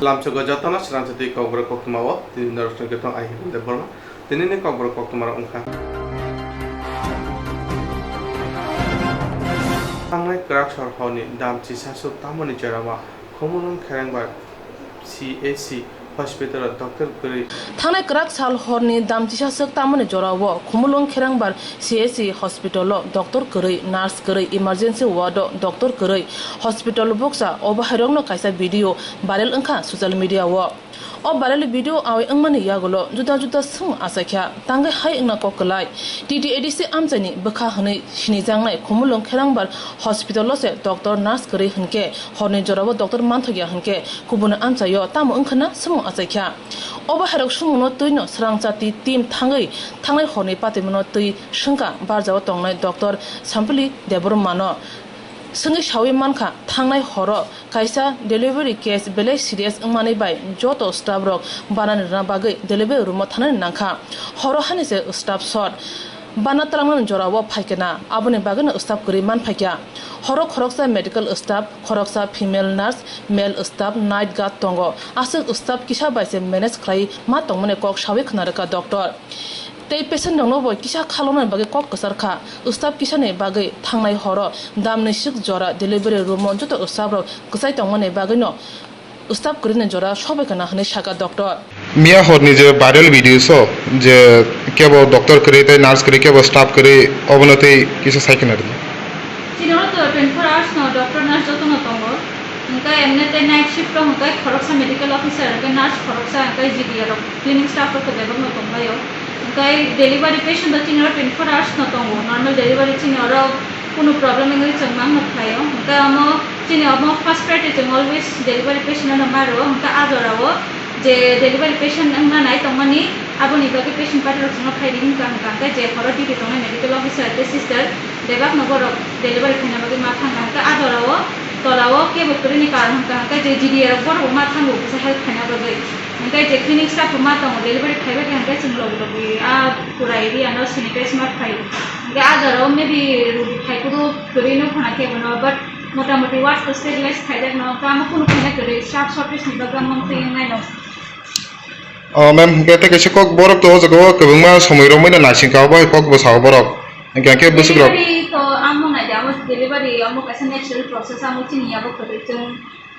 Lamchogo jatana Swrangchati Kokborok Koktwma o tin darusna ketong ai de borma tinini Kokborok Koktwma ongkha tangnai krak sorhoni damchi sasu tamoni jarama khomulung kherangba CAC hospital doctor kuri थांनाय कराक साल हरनि दामथिसा सक तामने जरावो खुमुलुं खेरांबार CAC hospital doctor करै nurse करै emergency ward doctor करै hospital बक्सा अबाहरंनो कायसा video viral अंखा social media वो ओ भाइरल भिडियो आवे अंगमाने यागलो जुदा जुदा सं आसाख्या तांगे हाय अंगना कोकलाय TTADC आमजानि बखा हनै सिनिजांनाय खुमुलुं खेरांबार हॉस्पिटल से डॉक्टर नार्स करै हनके हरनि जरावो डॉक्टर मानथगिया हनके कुबुन आमजायो ताम अंखना सम आसाख्या अबाहरक सुमुनो तैनो स्रांचाति टीम थांनाय हरनि पातिमनो तै संका बारजाव तंनाय डॉक्टर सामपली देबरमानो संगे सावि मानखा थांनाय हर कायसा डेलिवरी केस बेले सीरियस अंगमानै बाय जतो स्टाफ रक बानानि रना बागै डेलिवरी रूम थानाय नांखा हर हानिसे स्टाफ शॉट बाना तलांगन जरावो फायकेना आबुनि बागैनो स्टाफ करि मान फायक्या हर खरकसा मेडिकल स्टाफ खरकसा female nurse male staff night guard तंगो आसो स्टाफ किसा बायसे मैनेज खाइ मा तंगमने कक सावि खनारका डॉक्टर तै पेशेंट दंनो बय किसा खालमनाय बागै कक कसरखा स्टाफ किसाने बागै थांनाय हर दामनै सिक जरा डेलिवरी रूम जतो स्टाफ रक कसाय तंगमने बागैनो स्टाफ करिने जरा सबायखना हनै साका डॉक्टर मिया हरनि जे भाइरल भिडियोस जे केबो डॉक्टर करे ते नार्स करे केबो स्टाफ करे अबनते किसा साइकेनार चिनो तो 24 आवर्स नो डॉक्टर नार्स जतो न तंगो उनका एमने ते नाइट शिफ्ट उनका खरकसा मेडिकल ऑफिसर के नार्स खरकसा के जीडीआर क्लिनिक स्टाफ को देबो न तंगयो उनका डिलीवरी पेशेंट चिनो 24 आवर्स न तंगो नॉर्मल डिलीवरी चिनो रो কোনো प्रॉब्लम नगै चंगमां न थायो उनका अमो चिनो अमो फर्स्ट प्रायोरिटी जों ऑलवेज डिलीवरी पेशेंट न मारो उनका आजरावो जे डिलीवरी पेशेंट अंगना नाय तंगमानि आबुनि बागै पेशेंट पार्टी जों फाइलिंग का जे हरति के तंगनाय मेडिकल ऑफिसर ते सिस्टर देबाक नगर डिलीवरी खाना बागै मा थांगा का आजरावो तलावो के बकरिनि कारण का जे जीडीआर बर मा थांगो से हेल्प खाना बागै उनका जे क्लिनिक स्टाफ मा तंगो डिलीवरी खाइबा के जों लगबो आ पूरा एरिया न सैनिटाइज मा खाइ उनका आजरावो मे बि खाइको करिनो खाना के बनो बट मोटामोटी वाट को स्टेबलाइज खाइदक न काम कोनो खाना करे स्टाफ शॉर्टेज नि बागै मंथै नाय न मैम केते केसे कक बरक तो जगो कबंगमा समयरो मैना नासिंका बाय कक बसाव बरक गाके बसग्रो तो आमो ना जामो डिलीवरी आमो कैसे नेचुरल प्रोसेस आमो चिनियाबो करे जों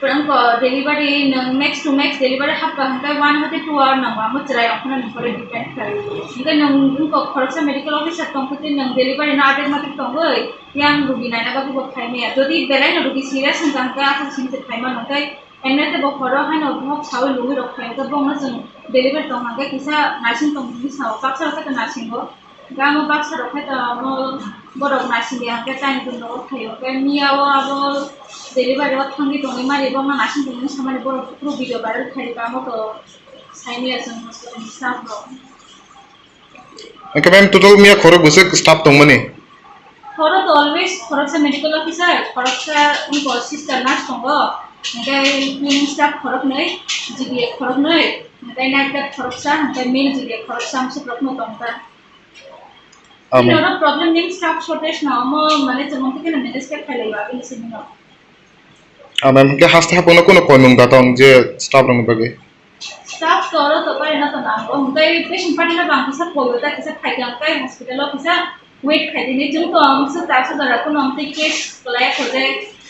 परंको delivery max to max delivery half घंटा 1 होते 2 आवर नंगो आमो चराय अपना नंबर डिपेंड करे इनका नंगो खरकसा मेडिकल ऑफिसर तंगते नंग डिलीवरी ना आटे माते तंगो यां रुगी नायना बागु बखायमे जदि बेलाय न रुगी सीरियस संगांका आसा सिनते थाइमा नंगाय एनते बखरो हानो भक साव लुगि रखाय त बंग जों डिलीवरी तंगांका किसा नासिं तंगि साव बाक्सा रखा नासिंगो गामो बाक्सा रखा त आमो बरक नासिं या के टाइम दुनो थायो के मियाव आबो डिलीवरी वा थांगि तंगि मारि बंग नासिं तंगि सामाने बरक प्रो भिडियो भाइरल थायो गामो तो साइनिया जों हॉस्पिटल स्टाफ रो ओके मैम टोटल मिया खरो गुसे स्टाफ तंगमने खरो तो ऑलवेज खरकसा मेडिकल ऑफिसर खरकसा उनको सिस्टर नर्स तंगो ओमफ्राय क्लिनिक स्टाफ खरक नै जीडीए खरक नै ओमफ्राय नाइट गार्ड खरकसा ओमफ्राय मेल जीडीए खरकसा हमसे प्रथम तंगता इनोरा प्रॉब्लम नेम स्टाफ शॉर्टेज न हम माने जमन के मैनेज के खाइलायबा बिसे न मैम के हास्ते हापनो कोनो कोइमंग दातन जे स्टाफ रंग बगे स्टाफ तोरो तो पारे न त नांगो ओमफ्राय पेशेंट पार्टी ना बांकी सब कोइबा किसा खाइगा ओमफ्राय हॉस्पिटल ऑफिसर वेट खाइदिने जों तो हमसे तासो दरा को नमते केस लाय खोजे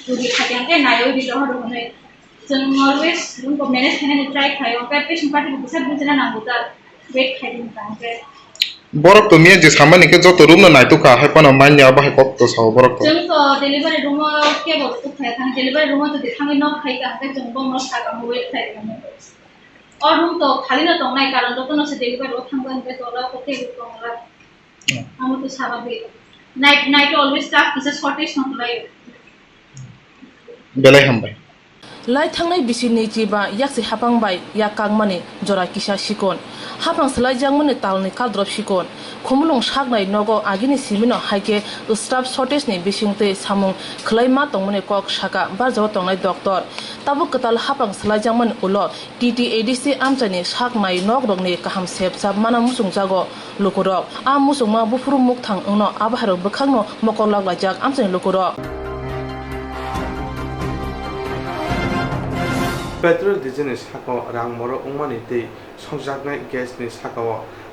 जुदि खाइगा के नायो दिलो हरो होने जों ऑलवेज उनको मैनेज खाने ट्राई खायो ओमफ्राय पेशेंट पार्टी को सब बुझना नांगो ता वेट खाइदिन तांके बरक तो मिया जे सामानि के जतो रूम न नाइतु का हेपन मान्या बाहे कक तो साव बरक तो जों तो डिलीवरी रूम के बस्तु खाय थां डिलीवरी रूम तो देखाङै न खाइ का जों बम न सागा वेट खाइदिन और रूम तो खाली न तंनाय कारण तो न से डिलीवरी थांगन पे तो ला कोते तंगला हम तो स्वाभाविक नाइट ऑलवेज स्टाफ किसा शॉर्टेज न लायो बेलाय हमबाय लाई थांनाय बिसिनि जिबा याक्से हापांबाय या कांगमानि जरा किसा सिकोन हापां सलाय जांमनि तालनि कालद्रप सिकोन खुमलुं सागनाय नगो आगिनि सिमिनो हाइके स्टाफ शॉर्टेज नि बिसिंते सामुं खलाय मा तंमने कक साका बारजाव तंनाय डॉक्टर ताबु कताल हापां सलाय जांमन उलो TTADC आमजानि सागनाय नग रंनि काहाम सेबसाब माना मुसुं जागो लुकुरक आ मुसुंमा बुफुरु मुख थां उनो आबाहारो बखांनो मकर लागलाजाक आमजानि लुकुरक पेट्रोल डिजेलनि साकाव रां मरो उमानि दै संजागनाय गेसनि साकाव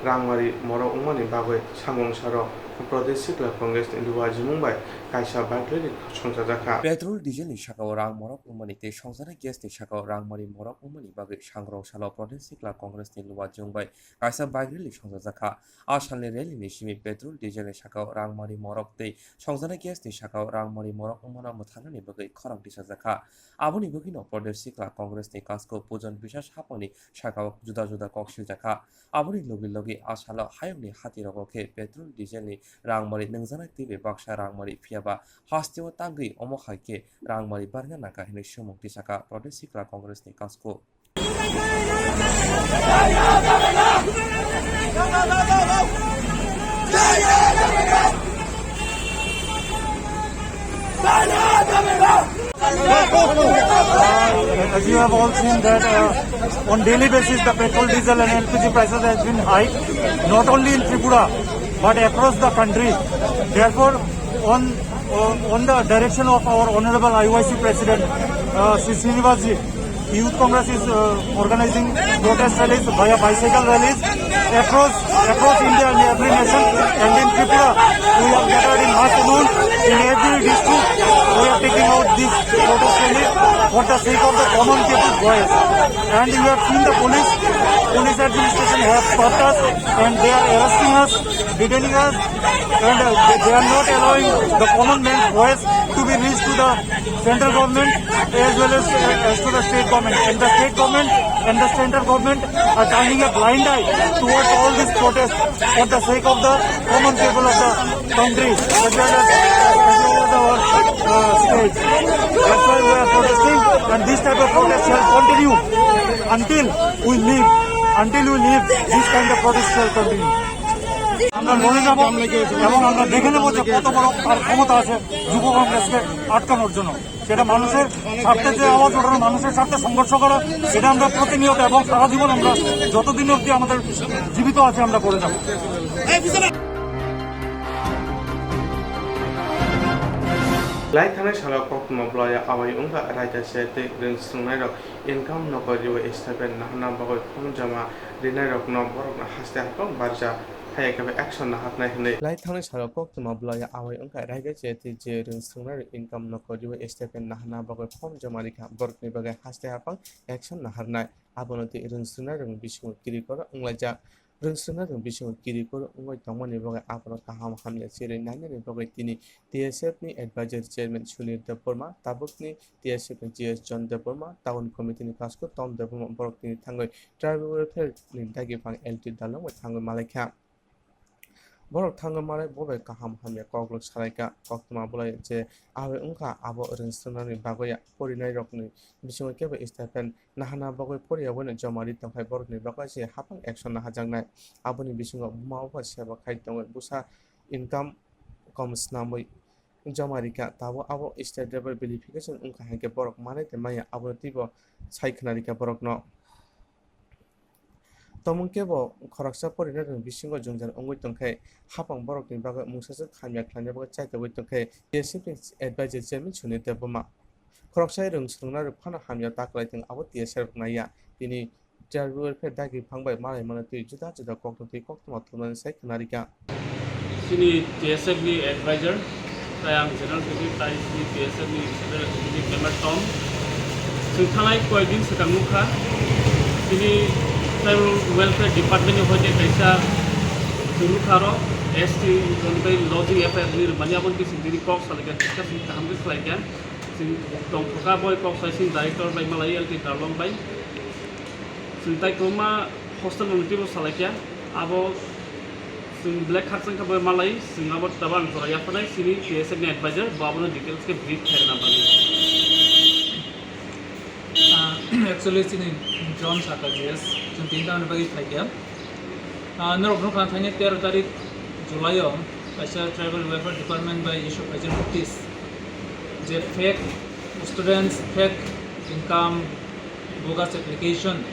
रांमारि मरो उमानि बागै सांगं सारो प्रदेश सिक्ला कांग्रेसनि दुवा जिमुंबाय कायसा बागलेनि संजाजाखा पेट्रोल डिजेलनि साकाव रां मरक उमानि दै संजानाय गेसनि साकाव रांमारि मरक उमानि बागै सांग्रां सालो प्रदेश सिक्ला कांग्रेसनि दुवा जिमुंबाय कायसा बागलेनि संजाजाखा आसामनि रेलिनि सिमी पेट्रोल डिजेलनि साकाव रांमारि मरक दै संजानाय गेसनि साकाव रांमारि मरक उमाना मोथानानि बागै खरां दिसाजाखा आबुनि बगिनो प्रदेश सिक्ला कांग्रेसनि कासको पुजन बिसास हापनि साकाव जुदा जुदा कक्सिलजाखा आबुनि लगे लगे आसालो हायंनि हातिरगके पेट्रोल डिजेलनि रांमारि नंजानाय टिबे बाक्सा रांमारि फियाबा हास्तेव तांगै अमखाइके रांमारि बारगा नाका हिनै समक्ति साका प्रदेश सिक्ला कांग्रेसनि कासको As you have all seen that on daily basis the petrol, diesel and LPG prices has been high, not only in Tripura but across the country. Therefore, on the direction of our Honorable IYC President, Sri Srinivasji, Youth Congress is organizing protest rallies via bicycle rallies across India and every nation. And in Tripura, we have gathered in mass amount in every district. We are taking out this protest rally for the sake of the common people's voice. And you have seen the police administration have stopped us and they are arresting us, detaining us, and they are not allowing the common man's voice to be reached to the central government as well as to the state government. And the state government and the central government are turning a blind eye towards all these protests for the sake of the common people of the country as well as our state. That's why we are protesting, and this type of protest shall continue until we leave this kind of protest shall continue. আমরা লড়ে যাব এবং আমরা দেখে নেব যে কত বড় তার ক্ষমতা আছে যুব কংগ্রেসকে আটকানোর জন্য। সেটা মানুষের স্বার্থে যে আওয়াজ ওঠানো, মানুষের স্বার্থে সংঘর্ষ করা, এটা আমরা প্রতিনিয়ত এবং সারা জীবন আমরা যতদিন অবধি আমাদের জীবিত আছে আমরা করে যাব। लाइथानाय साला कोक्तमा ब्लया आवाय उंगा रायता सेते रिं सुंनाय रक इनकाम नकरियो एस्टाबेन नाहना बागय फम जमा रिनाय रक न बरक हास्ते हापं बारजा हायकेबे एक्शन ना हातनाय हनै लाइथानाय साला कोक्तमा ब्लया आवाय उंगा रायगा सेते जे रिं सुंनाय इनकाम नकरियो एस्टाबेन नाहना बागय फम जमा रिखा बरकनि बागय हास्ते हापं एक्शन ना हारनाय आबनति रिं सुंनाय रं बिसु किरिकर उंलाजा रोंसोना जों बिसङाव किरिखौ उंगाय तंमानि बागै आफाद गाहाम हामले जेरै नायनायनि बागै दिनै टिएसएफनि एडभाइजर चेयरमेन सुनील देबबर्मा ताबुकनि टिएसएफनि जिएस जन देबबर्मा टाउन कमिटिनि कासको टाउन देबबर्मा बरकनि थाङै ट्राइबल वेलफेयारनि दागिफां एलटि दालां थाङै मालायखा बरक थाङै मालाय बबे गाहाम हामले कग्लक सालायका कक्तमा बलाय जे आवे उंखा आबो रोंसोनानि बागै फरिनाय रकनि बिसङाव केबे स्टाइपेन नाहाना बागै फरियावनो जमारि तंखाय बरकनि बागै जे हाफां एक्शन ना हाजांनाय आबोनि बिसङाव मावबा सेबा खायदङै बुसा इनकाम कमस नामै जमारिका ताबो आबो स्टेट लेवल वेरिफिकेशन उंखा हांके बरक माने ते माया आबो तिबो साइखनारिका बरक न तमुंकेबो खरकसा परिना जों बिसिंग जोंजन अंगै तंखाय हाफां बरकनि बागै मुंसासो खामिया खालामनाय बागै चाइतबै तंखाय टिएसएफनि एडभाइजर चेयरमेन सुनील देबबर्मा खरकसा रों सोंना फाना हामिया ताकलायथों आबो टिएसएफ नाया दिनै ट्राइबल वेलफेयार दागि फांबाय मालाय माने तुइ जुदा जुदा कक्तमा थुनानै साइखनारिका सिनि टिएसएफनि एडभाइजर आं जेनेरेल सेक्रेटारि टिएसएफनि एक्जिकिउटिभ मेम्बार टम जों थांनाय कयदिन सिगांनुखा दिनै ट्राइबल वेलफेयार डिपार्टमेन्टनि हयते खायसा जुरुखारो एसटी ओमफ्राय लजिं एफआइआर माने आबो किसिम दिनै कक सालायगा डिसकासन खालामनो खालायगा जों दंथ'खा बय कक साइसिं डाइरेक्टर बाय मालाय एलटि दालां बाय जों ताइकोमा हस्टेल नटिबो सालायगा आबो जों ब्लेक कार्डजों खाबो मालाय जों आबो दाबा आं जराया फनाय सिनि टिएसएफनि एडभाइजर बाबनो डिटेल्स के ब्रीफ खायना बानि एक्चुअली सिनि जन साका जेस जों तीनटा बागै थाइया नरबनो खान थाइने 13 तारिख जुलाइयाव खायसा tribal welfare department by issue खायसा नटिस जे fake students fake income bogus application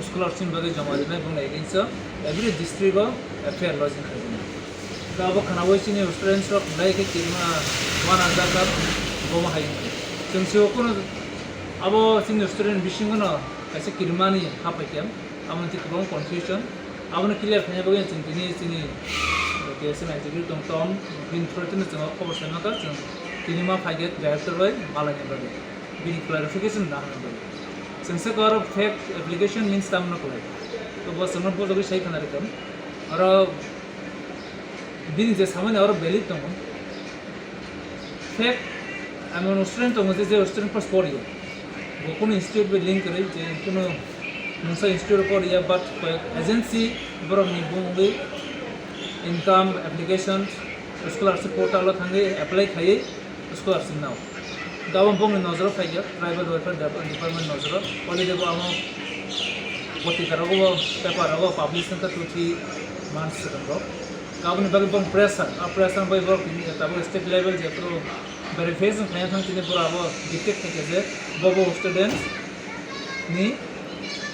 scholarship बागै जमा दिनाय बुंनाय गिनसो एवरी डिस्ट्रिक्टआव एफआइआर लजिं खालामो दा अब खानावै सिनि स्टूडेंट्स रक लाइक किमा 1000 का गमा हायो जों सिओ कोनो abo sing student bisingono kaise kirmani hapaikem amon ti kubong confusion abon clear khanya bagen sini TSM executive tom bin throtin jong khobor sanna ka jong tinima phaiget director bai malani bagen bin clarification na hanan since kar fake application means tam na koi to bas samon po jogi sai khana rekam aro bin je samane aro valid tom fake amon student tom je student pas pori কোনো institute বে link করে যে কোনো নসা institute পর yeah but agency বরং নি বুঙ্গি income application scholarship portal থাঙ্গে অ্যাপ্লাই খাইয়ে স্কলারশিপ নাও গাবম বং নজর ফাইয়া ট্রাইবাল ওয়েলফেয়ার ডিপার্টমেন্ট নজর অলি দেব আম পত্রিকারগো পেপারগো পাবলিশন কা 2-3 মান্থস সেকেন্ড গাবনি বাকি বং প্রেসার বাই বর্ক তারপর স্টেট লেভেল যে পুরো verification kaya thang tine pura abo detect thake je bobo students ni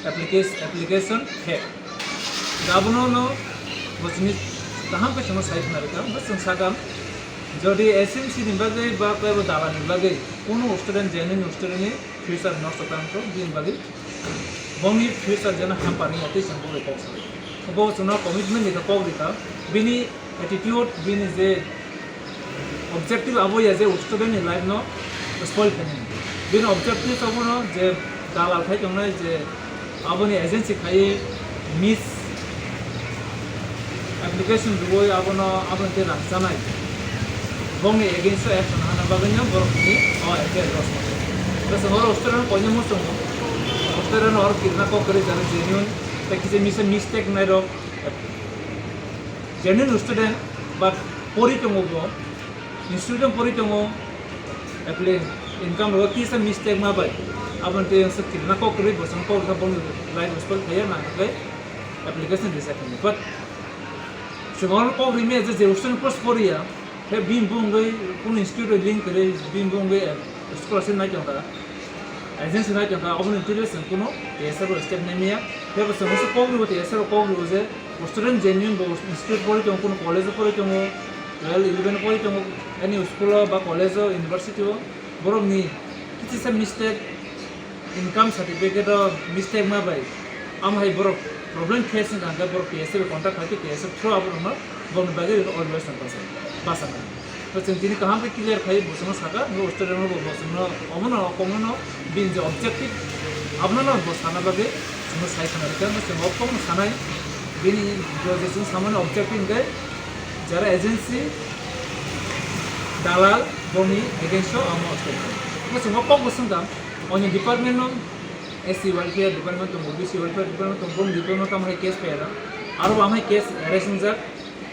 application hai gabono no bosni taham pe chama site na rekam bas sagam jodi SMC ni bagai ba ko dala ni bagai kono student genuine student ni future not to din bagai bongi future jana ham pani ate sambo report bo chuna commitment ni ko rika bini attitude bini je objective abo ya je student in life no spoil kani bin objective abo no je dalal khai jong nai je abo ni agency khai miss application duoi abo no abo te ram sanai bong against action hana baganya borok ni o eke rosma bas hor student ko nyamo song student or kirna ko kare jana genuine ta kise mistake nai ro genuine student but pori tongo bo institution pori tongo apply income ro ki sa mistake ma bai abon te sa kirna ko kare bosan ko ka bon right gospel kaya na kai application reset ni but semua ko rime je student post poria he bim bungai kun institute link kare bim bungai scholarship na jong ka agency na jong ka abon intelligence kuno esa ro step nemia he bosan so ko ro te esa ro ko ro je student genuine bo institute pori tong kun college pori tong 12-11 পরে তো any school বা college university বরং নি কিছু সব mistake income certificate mistake মা by um high বড় problem facing আগে বড় পিএসএ কন্টাক্ট হাতে পিএসএ থ্রু আবার আমরা বন বাগে অলওয়েজ পাস না তো তিনি কাহাম पे क्लियर খাই বসনো সাকা নো স্টুডেন্ট নো বসনো অমন কমন বিন যে অবজেক্টিভ আপনার না বসানা বাগে নো সাইখানা কেন সে অপকম সানাই বিনি গ্রাজুয়েশন সামান্য অবজেক্টিভ গায় যারা agency dalal boni against amo state mas ngopok busungam on department no SC welfare department to OBC welfare department to bom department kam hai case pera aro amai case arrest jar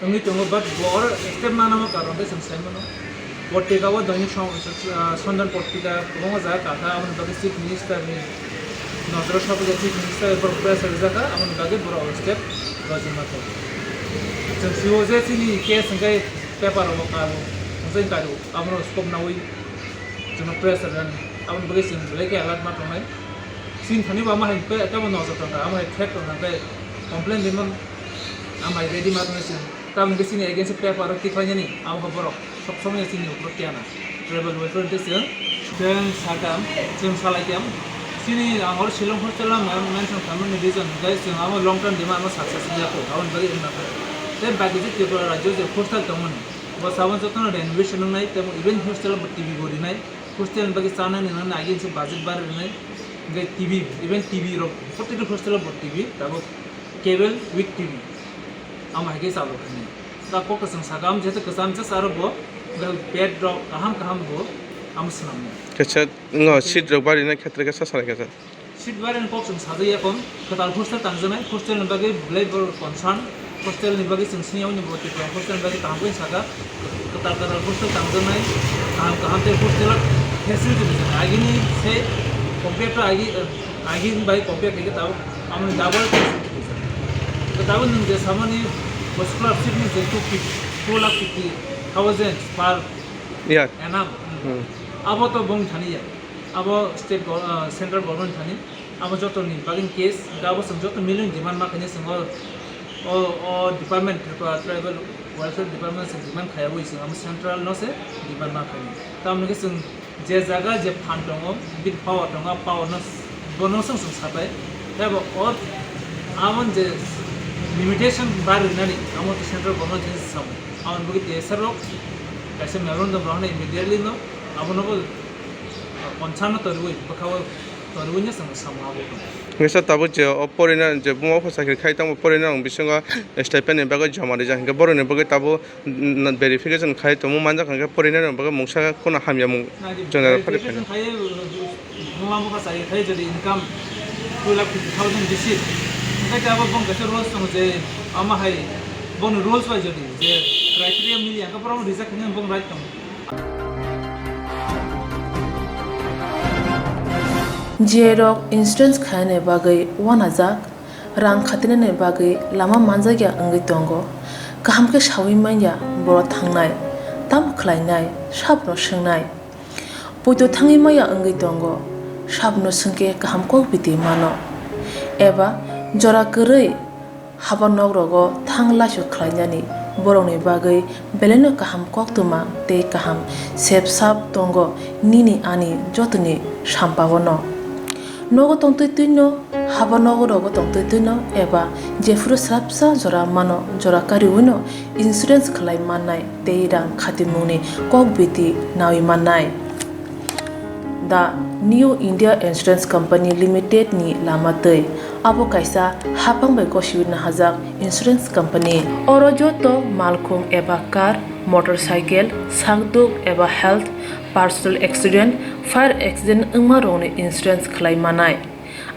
tungi tungo but bor step manama karonde samsai mano potika wa doni sondon potika bom ja katha amon bagi chief minister ni নজর সব chief minister এর pressure জায়গা amon bagi boro step rajima to সিওজে চিনি case ngai paper ro kalo saya kado, amro skop nawi, cuma pressure dan amun bagi sing lagi alat mat ramai, sing thani ba mahai pe eta bon nozor tanga, amai threat tanga pe complain dimon, amai ready mat ramai sing, tam bagi sini agency paper ti khanya ni, am Kokborok, sob somai sini upro tiana, travel welfare ti sing, dan sagam, sing salaiam, sini angor Shillong hostel mention family reason, guys sing amai long term demand amai success ni aku, amun bagi ina pe, then bagi je tiap rajo je hostel temen. बस आवन जतन renovation नाइ तम even hostel TV गोरी नाइ hostel बगे साना नि ना आगे से बजट बार नाइ गे टीवी इवन टीवी रो प्रत्येक हॉस्टल टीवी तब केबल विथ टीवी आम हागे सालो खनि ता को कसम सागाम जेते कसम से सारो बो गल पेट रो कहम बो आम सनाम केसा न सीट रो बारि ना क्षेत्र के सारा के सीट बारि न पक्ष साजया कम कताल हॉस्टल तांजनाइ हॉस्टल बगे ब्लेड बर concern hostel ni bagi sengsinya ni buat itu hostel bagi tampil saga ketar hostel tanggunai kaham te hostel hasil tu bisa lagi ni se computer lagi ni bagi computer kita tahu amun double tahu ni je sama ni scholarship ni je 2,50,000 per year enam abo to bong thani ya abo state central government thani abo joto ni bagi case abo joto million demand ma kene singo department tribal welfare department se demand khaya bo ising am central no se demand ma khai tam ne sing जे जागा जे फान दङ बि पावार दङ पावारनो बनोसों साथाय एबा और आमन जे limitation बार होनानै आमन central government साम आमन बगि तेसरो कैसे मेरन द ब्राउन इमीडिएटली नो आमनबो पन्छानो तरवै बखाव तरवैनो समाबो ngesa tabu je oporina je bumo phosakir khai tang oporina ang bisinga stipend baga jamari jang ke borone baga tabu verification khai to mu manja khang ke porina baga mungsa khona hamya mung jona phare phane khai मुलाम्फा का चाहिए थे जब income 2,50,000 डिसिट उनका क्या बात बंग कैसे roles तो मुझे आमा है बंग रोल्स वाइज जब जे क्राइटेरिया मिली अंका पर हम रिजेक्ट नहीं बंग राइट कम जेरok insurance खाने बागै वानाजाक रां खातिने बागै लामा मानजाया अंगै दंगो गाहाम के सावि माया बर थांनाय ताम खलायनाय साबनो सोंनाय पयतो थाङि माया अंगै दंगो साबनो सोंके गाहाम को बिदि मानो एबा जरा गरै हाबा नगरगो थांलासु खलायनानि बरंनि बागै बेलेनो गाहाम कोक्तुमा ते गाहाम सेब साब दंगो निनि आनि जतनि सामपावनो नगो तंतैतैनो हाबा नगरगो तंतैतैनो एबा जेफ्रु स्राबसा जरा मानो जरा कारिउनो इन्सुरेन्स खलाय माननाय ते रां खातिमुनि कोक बिदि नावि माननाय The New India Insurance Company Limited ni lamatei abo kaisa hapang bai koshiwina hajak insurance company oro joto malkhung eba car motorcycle sakduk eba health personal accident fire accident ungma rone insurance khlai manai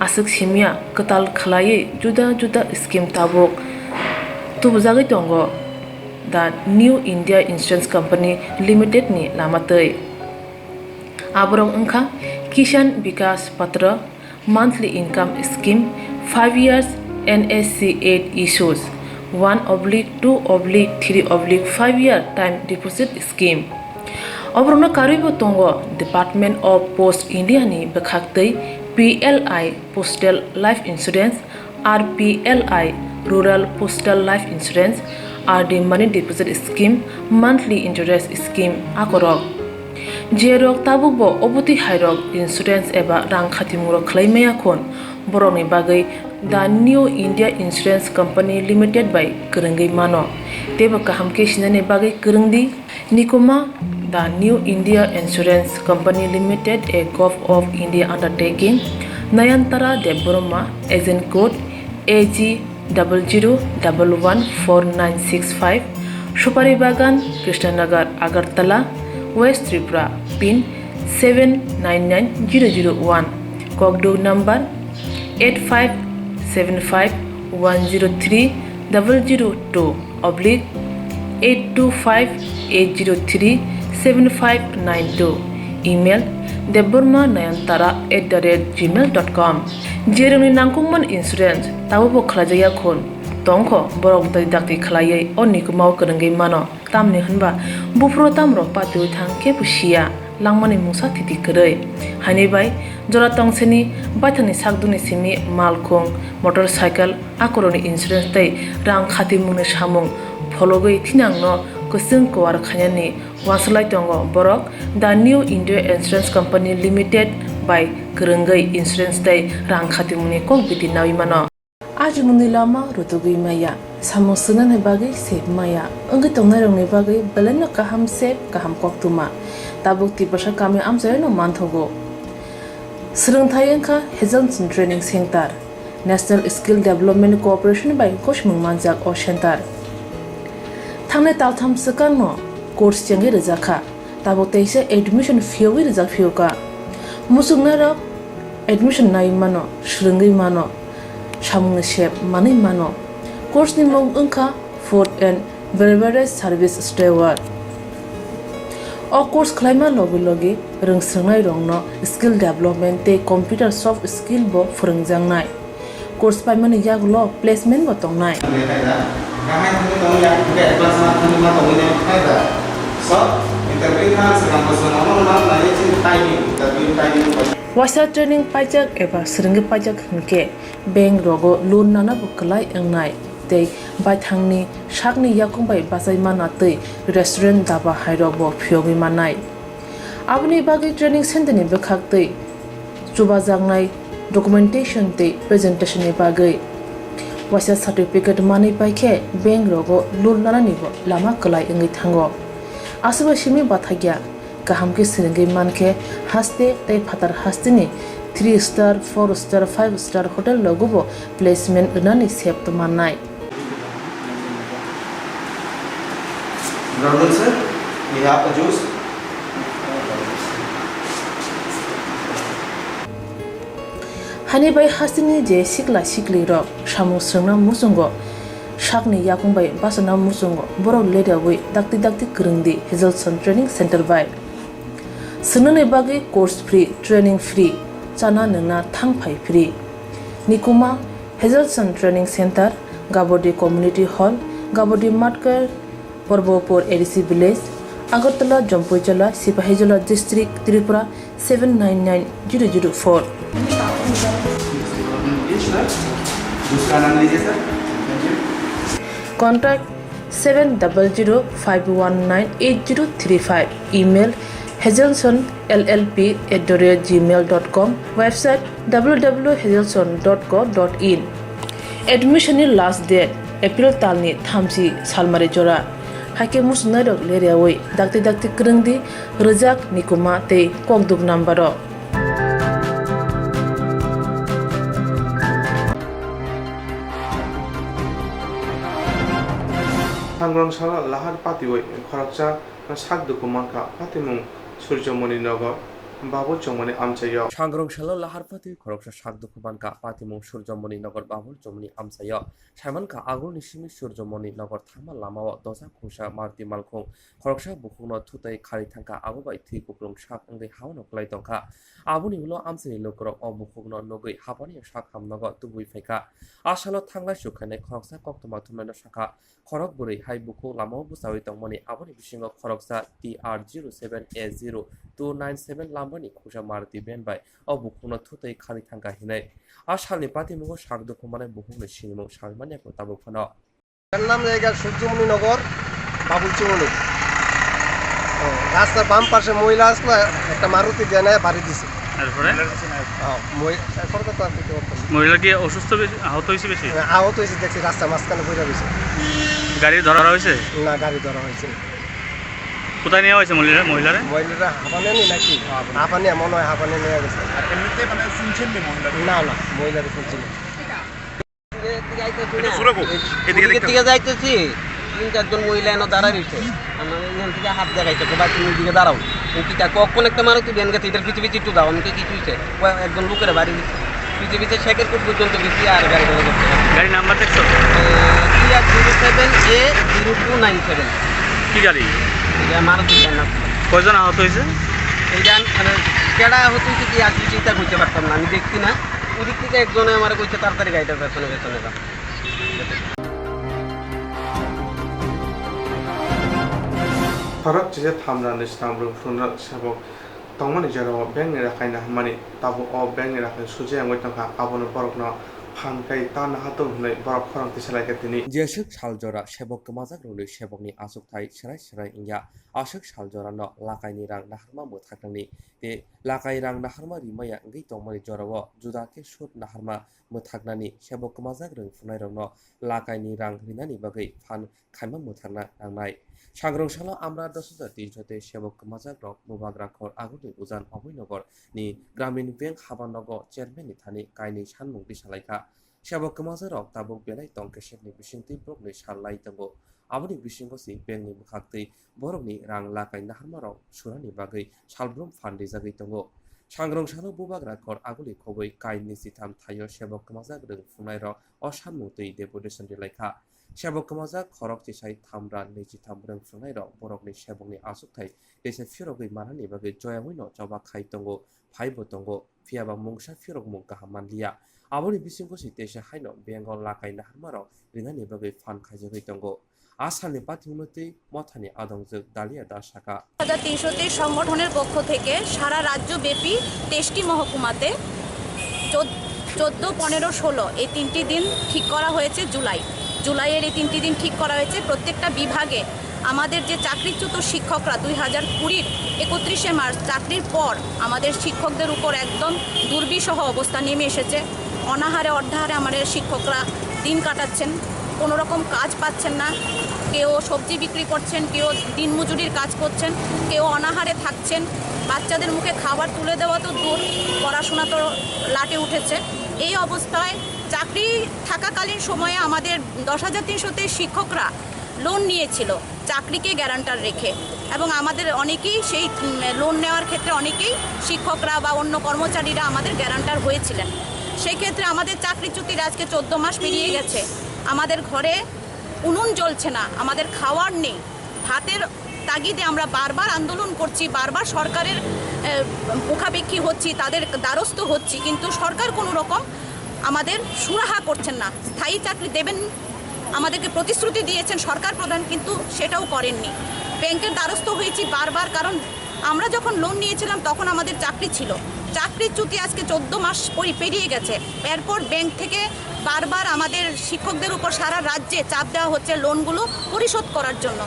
asuk simia katal khlai juda juda scheme tabok tubujagai tongo The New India Insurance Company Limited ni lamatei Abrong Unka Kishan Vikas Patra Monthly Income Scheme 5 years NSC 8 issues 1/2/3/5 year time deposit scheme Obrona Karibo Tongo Department of Post India ni Bekhaktei PLI Postal Life Insurance RPLI Rural Postal Life Insurance RD Money Deposit Scheme Monthly Interest Scheme Akorok Jerok tabubo obuti hairok insurance eba rang khatimuro khlaimaya khon boroni bagai The New India Insurance Company Limited by Kerengai mano teba kaham ke sinane bagai kerengdi nikoma The New India Insurance Company Limited a Gov of India undertaking Nayantara Deboroma agent code AG 00114965 Shupari Bagan Krishnanagar Agartala West Tripura pin 799001 Kokdo number 8575102825-825-803-7592 email debormanayantara@gmail.com jeroni nangkungman insurance tabubo khlajaya khon tongkho borok dai dakti khlaiei onikumau kerengai mano tamni hanba bufro tamro patu thangke pusia langmani musa thiti kerei hani bai jora tongseni bathani sakduni simi malkhong motorcycle akoroni insurance tai rang khati mune samung phologoi thinangno kusung kwar khanyani waslai tongo borok The New India Insurance Company Limited by kerengai insurance tai rang khati mune kok biti nawi mano Aji lama rutugui maya samusuna ne bagai sep maya engi tongnarong ne bagai beleno kaham sep kaham koktuma tabuk ti pasha kami amjai no manthogo Swrangchati engkha Hezonson Training Center National Skill Development Corporation by Koshmung Manjak o Center Thangne taltham sakano course chengi rezakha tabuk teise admission fee rezak fee musuknarok admission nai mano shringai mano Samung shep mani mano course ni mong engkha food and beverage service steward o course khlaima logi rungsrangnai rongno skill development te computer soft skill bo phurungjangnai course paimani yaglo placement bo tongnai Wasa training pajak eba seringi pajak hingke bank rogo loan nana bukalai engnai tei baithangni sakni yakung bai basai mana tei restaurant daba hairok bo phiogi manai Aboni bagi training center ni bekhak tei chuba jangnai documentation tei presentation ni bagai wasa certificate mani paikhe bank rogo lul nana ni bo lama kelai ngai thango asaba simi bathagya kaham ke siringai mankhe haste tei phatar haste ni 3 star 4 star 5 star hotel logo bo placement nani sep to manai Brother sir, we have a juice. Hani bai hasini je sikla sikli ro samu srna musungo shakni yakung bai basana musungo borok leda wi dakti krungdi Hazelson Training Center bai sunane bagi course free training free chana nangna thangphai free nikuma Hazelson Training Center Gabodi Community Hall Gabodi Matkar Porbopur ADC Village Agartala Jompoijola Sipahijola District Tripura 799004 Contact 7005198035 email hazelsonllp@gmail.com website www.hazelson.co.in Admission last date April talni thamsi salmare jora hake musnarok leriawai dakti krungdi rejak nikuma te kokduk nambaro Swrangchati lahar patiwai khorakcha sakduku manka patimung Swrangchati nogo babu chongmani amchayo Swrangchati lahar pati khoroksa sakduku manka patimung Swrangchati nogor babu chongmani amchayo Saimanka agulni simi Swrangchati nogor thama lamao dosa khungsa marti malkhung khoroksa bukhungno thutai khari thangka abubai thi kuplung sak ngai hawno klai tongkha abuni ulo amchani lokorok obukhungno nogoi hapani sak hamnogo tubui phaika asalo thanglai sukhane khoroksa Koktwma thumnano shakha khorok buri hai bukhung lamao busawi tongmani abuni bisingo khoroksa TR07A0297 lambani khungsa marti ben bai obukhungno thutai khari thangka hinai asalni patimungo sakduku mane bukhungni sinimung salmani ko tabuk phano এর নাম জায়গা সূর্যমণি নগর বাবুলচুমনি রাস্তার বাম পাশে মহিলা আসলো একটা মারুতি দেনায় বাড়ি দিছে মহিলা কি অসুস্থ আহত হয়েছে বেশি আহত হয়েছে দেখছি রাস্তার মাঝখানে বইরা গেছে গাড়ি ধরা হয়েছে না গাড়ি ধরা হয়েছে কোথায় নেওয়া হয়েছে মহিলারা হাঁপানে নি নাকি হাঁপানে মনে হয় হাঁপানে নিয়ে গেছে না মহিলারে শুনছি না এদিকে যাইতেছি 3-4 মহিলা এনে দাঁড়ায় রয়েছে আমার এখান থেকে হাত দেখাইছে বা তুমি দিকে দাঁড়াও কিটা কখন একটা মারুতি ভ্যান গেছে এটার পিছিয়ে একটু দাও আমাকে কিছু হয়েছে একজন লোকের বাড়ি দিচ্ছে পিছিয়ে শেখের কোট পর্যন্ত গেছি আর গাড়ি ধরে করতে গাড়ি নাম্বার দেখছো TR07A0297 কি গাড়ি এটা মারুতি ভ্যান কয়জন আহত হয়েছে এইটা কেডা আহত হয়েছে কি আর চিন্তা করতে পারতাম না আমি দেখছি না ওদিক থেকে একজনে আমার কইছে তাড়াতাড়ি গাড়িটার পেছনে যা Khorak je thamra ni stamru sunra sabok tongmani jaro bank rakhai na mani tabu o bank rakhai suje angoi tangka abono borokno phankai tan hatung hnai borok khorang tisalai ke tini jesuk saljora sebok kemajak ruli sebokni asukthai serai ingya asuk saljora no lakai ni rang naharma muthaknani te lakai rang naharma rimaya ngai tongmani jorao juda ke sut naharma muthaknani sebok kemajak rung funai rongno lakai ni rang rinani bagai phan khaima muthakna rangnai Swrangchati আমরা 10,300 সেবক কমাজাক rock মুবাগ্রাখর আগুনি উজান Abhaynagar ni গ্রামীণ bank হাবানগর chairman ni Thani কাইনি সানমুং বিসালাইখা সেবক কমাজাক rock তাবুক বেলাই তংকেশেকনি বিসিংতি ব্রকনি সালাই তঙ্গো aboni bisingo si bengni bukhaktei borokni rang lakai naharmarok surani bagai salbrum fandi jagoi tongo Swrangchati bubagrakhor aguli khoboi kaini sitham thayo sebok kemajak rung funai rok osamungtui deputation dilaikha sebok kemajak khorok tisai thamra 23 rung funai rok borokni sebokni asukthai desa phirogoi manani bagai joyamoino joba khai tongo phaibo tongo phiaba mungsa phirog mung kahamanlia aboni bisingo si desa haino bengal lakai naharmarok rinani bagai fan khaijagoi tongo আসামে পাতিমতে মথানি আদংজক দালিয়া দাশাকা 1323 সংগঠনের পক্ষ থেকে সারা রাজ্যব্যাপী 23টি মহকুমাতে 14, 15, 16 এই তিনটি দিন ঠিক করা হয়েছে জুলাইয়ের এই তিনটি দিন ঠিক করা হয়েছে প্রত্যেকটা বিভাগে আমাদের যে চাকরিচ্যুত শিক্ষকরা 2020 31শে মার্চ চাকরির পর আমাদের শিক্ষকদের উপর একদম দুর্বিষহ অবস্থা নেমে এসেছে। অনাহারে অর্ধাহারে আমাদের শিক্ষকরা দিন কাটাচ্ছেন, কোনো রকম কাজ পাচ্ছেন না। কেউ সবজি বিক্রি করছেন, কেউ দিনমজুরির কাজ করছেন, কেউ অনাহারে থাকছেন। বাচ্চাদের মুখে খাবার তুলে দেওয়া তো দূর, পড়াশোনা তো লাটে উঠেছে। এই অবস্থায় চাকরি থাকাকালীন সময়ে আমাদের 10,300 শিক্ষকরা লোন নিয়েছিল চাকরিকে গ্যারান্টার রেখে, এবং আমাদের অনেকেই সেই লোন নেওয়ার ক্ষেত্রে অনেকেই শিক্ষকরা বা অন্য কর্মচারীরা আমাদের গ্যারান্টার হয়েছিলেন। সেই ক্ষেত্রে আমাদের চাকরিচ্যুতির আজকে 14 মাস পেরিয়ে গেছে। আমাদের ঘরে উনুন জ্বলছে না, আমাদের খাওয়ার নেই। ভাতের তাগিদে আমরা বারবার আন্দোলন করছি, বারবার সরকারের মুখাপেক্ষী হচ্ছি, তাদের দ্বারস্থ হচ্ছি, কিন্তু সরকার কোনো রকম আমাদের সুরাহা করছেন না। স্থায়ী চাকরি দেবেন আমাদেরকে প্রতিশ্রুতি দিয়েছেন সরকার প্রধান, কিন্তু সেটাও করেননি। ব্যাংকের দ্বারস্থ হয়েছি বারবার, কারণ আমরা যখন লোন নিয়েছিলাম তখন আমাদের চাকরি ছিল। চাকরিচ্যুতি আজকে 14 মাস পেরিয়ে গেছে। এরপর ব্যাংক থেকে বারবার আমাদের শিক্ষকদের উপর সারা রাজ্যে চাপ দেওয়া হচ্ছে লোনগুলো পরিশোধ করার জন্য,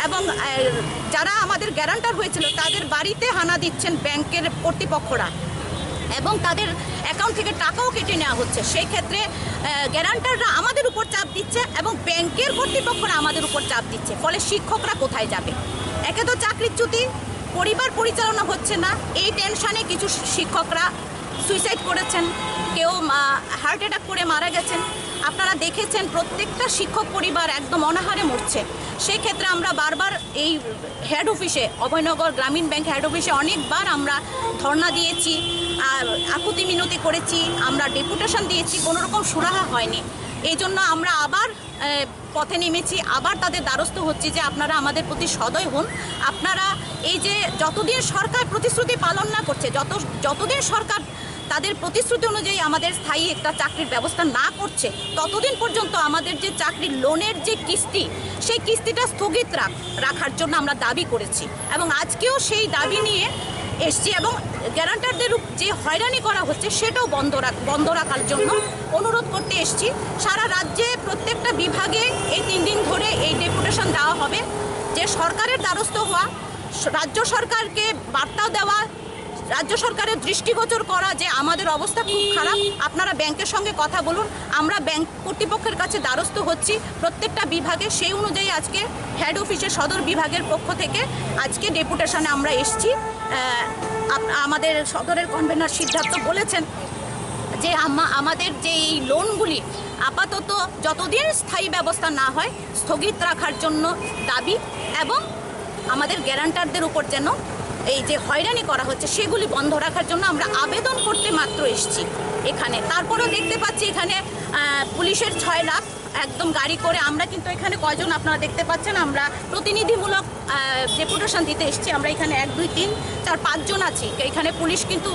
এবং যারা আমাদের গ্যারান্টার হয়েছিল তাদের বাড়িতে হানা দিচ্ছেন ব্যাংকের কর্তৃপক্ষরা, এবং তাদের অ্যাকাউন্ট থেকে টাকাও কেটে নেওয়া হচ্ছে। সেই ক্ষেত্রে গ্যারান্টাররা আমাদের উপর চাপ দিচ্ছে এবং ব্যাংকের কর্তৃপক্ষরা আমাদের উপর চাপ দিচ্ছে। ফলে শিক্ষকরা কোথায় যাবে? একে তো চাকরিচ্যুতি, পরিবার পরিচালনা হচ্ছে না, এই টেনশানে কিছু শিক্ষকরা সুইসাইড করেছেন, কেউ হার্ট অ্যাটাক করে মারা গেছেন। আপনারা দেখেছেন প্রত্যেকটা শিক্ষক পরিবার একদম অনাহারে মরছে। সেই ক্ষেত্রে আমরা বারবার এই হেড অফিসে, অভয়নগর গ্রামীণ ব্যাংক হেড অফিসে অনেকবার আমরা ধর্ণা দিয়েছি, আকুতি মিনতি করেছি, আমরা ডেপুটেশন দিয়েছি, কোনো রকম সুরাহা হয়নি। এই জন্য আমরা আবার পথে নেমেছি, আবার তাদের দ্বারস্থ হচ্ছি যে আপনারা আমাদের প্রতি সদয় হন। আপনারা এই যে যতদিন সরকার প্রতিশ্রুতি পালন না করছে, যতদিন সরকার তাদের প্রতিশ্রুতি অনুযায়ী আমাদের স্থায়ী একটা চাকরির ব্যবস্থা না করছে, ততদিন পর্যন্ত আমাদের যে চাকরির লোনের যে কিস্তি, সেই কিস্তিটা স্থগিত রাখার জন্য আমরা দাবি করেছি, এবং আজকেও সেই দাবি নিয়ে এসছি, এবং গ্যারান্টারদের যে হয়রানি করা হচ্ছে সেটাও বন্ধ রাখার জন্য অনুরোধ করতে এসছি। সারা রাজ্যে প্রত্যেকটা বিভাগে এই 3 দিন ধরে এই ডেপুটেশন দেওয়া হবে, যে সরকারের দ্বারস্থ হওয়া, রাজ্য সরকারকে বার্তা দেওয়া, রাজ্য সরকারের দৃষ্টিগোচর করা যে আমাদের অবস্থা খুব খারাপ, আপনারা ব্যাংকের সঙ্গে কথা বলুন। আমরা ব্যাংক কর্তৃপক্ষের কাছে দ্বারস্থ হচ্ছি প্রত্যেকটা বিভাগে। সেই অনুযায়ী আজকে হেড অফিসের সদর বিভাগের পক্ষ থেকে আজকে ডেপুটেশনে আমরা এসছি। আমাদের সদরের কনভেনার সিদ্ধার্থ বলেছেন যে আমাদের যে এই লোনগুলি আপাতত যতদিন স্থায়ী ব্যবস্থা না হয় স্থগিত রাখার জন্য দাবি, এবং আমাদের গ্যারান্টারদের উপর যেন এই যে হয়রানি করা হচ্ছে সেগুলি বন্ধ রাখার জন্য আমরা আবেদন করতে মাত্র এসেছি এখানে। তারপরেও দেখতে পাচ্ছি এখানে পুলিশের 6 লাখ একদম গাড়ি করে, আমরা কিন্তু এখানে কয়জন আপনারা দেখতে পাচ্ছেন, আমরা প্রতিনিধিমূলক ডেপুটেশন দিতে এসেছি। আমরা এখানে 1, 2, 3, 4, 5 জন আছি, এখানে পুলিশ কিন্তু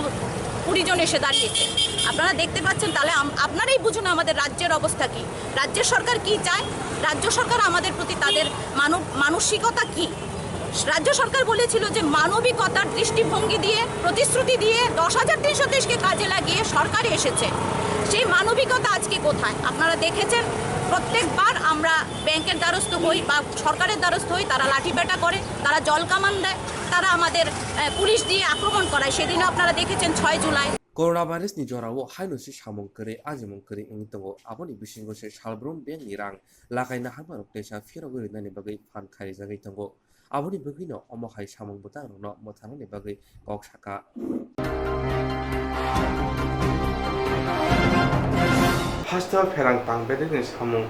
20 জন এসে দাঁড়িয়েছে। আপনারা দেখতে পাচ্ছেন, তাহলে আপনারাই বুঝুন আমাদের রাজ্যের অবস্থা কী, রাজ্য সরকার কি চায়, রাজ্য সরকার আমাদের প্রতি তাদের মানসিকতা কী। রাজ্য সরকার বলেছিল যে মানবিকতার দৃষ্টিভঙ্গি দিয়ে, প্রতিশ্রুতি দিয়ে 10,330কে কাজে লাগিয়ে সরকারে এসেছে। সেই মানবিকতা আজকে কোথায়? আপনারা দেখেছেন প্রত্যেকবার আমরা ব্যাংকের দ্বারস্থ হই বা সরকারের দ্বারস্থ হই, তারা লাঠিপেটা করে, তারা জল কামান দেয়, তারা আমাদের পুলিশ দিয়ে আক্রমণ করায়। সেদিনও আপনারা দেখেছেন 6 জুলাই। করোনা ভাইরাसनि जराव हाइनोसि सामंकरे आजिमंकरे इंगितंगो आबोनि बिसिंगोसे सालब्रम बेंनि रां लागायना हामारक देशा फिरगोरि नानि बागै फान खारि जागै तंगो आबोनि बगिनो अमहाय सामंबता रनो मथानानि बागै कक साका हास्ता फेरां तांबेदेनि सामं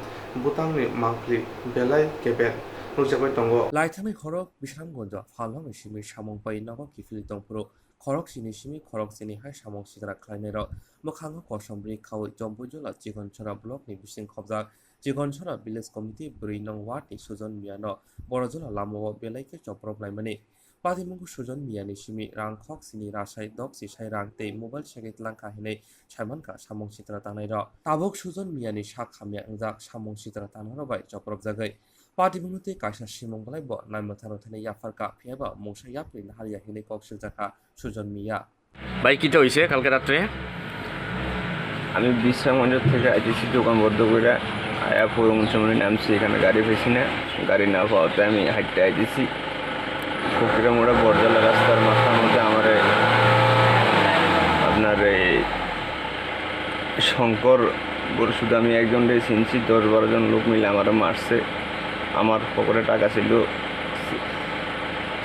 बुतांनि मांख्लि बेलाय केबेट नुजाबाय दंगो लाइथांनि खरक बिश्रामगंज फालवांनि सिमि सामंपाय नग किफिलि दंफोरो खरक सिनि सिमि खरक सिनि हाय सामं सिद्रा खालायनायरो मोखाङाव कसमब्रि खावै जम्बुजला चिकनछरा ब्लकनि बिसिं खबजा चिकनछरा विलेज कमिटि 4 नं वार्डनि सुजन मियानो बरजला लामाव बेलायके चप्रबलायमानि पादिमुगु सुजन मियानि सिमि रांखक सिनि रासाय दक सिसाय रां ते मोबाइल सेगेट लांखा हिनै सायमानका सामं सिद्रा तानायरो ताबुक सुजन मियानि सा खामिया अंजाक सामं सिद्रा तानहरबाय चप्रब जागै पादिमुगुते कायसा सिमं बलायबो नायमथानो थानाय याफारका फियाबा मौसा याप्रि हारिया हिनै कक्सिल जाखा সুজন মিয়া ভাই কিটা হইছে কালকে রাত্রে? আমি বিশ্রামগঞ্জ থেকে আইতেছি দোকান বদ্ধ করে আয়া পুরো মুন্সিপালি নামছি, এখানে গাড়ি পেয়েছি না, গাড়ি না পাওয়াতে আমি হাঁটতে আইতেছি। ফকিরামোড়া বরজলা রাস্তার মাথার মধ্যে আমার আপনার এই শঙ্কর বড় শুধু আমি একজন চিনছি, 10-12 জন লোক মিলে আমারও মারছে। আমার পকেটে টাকা ছিল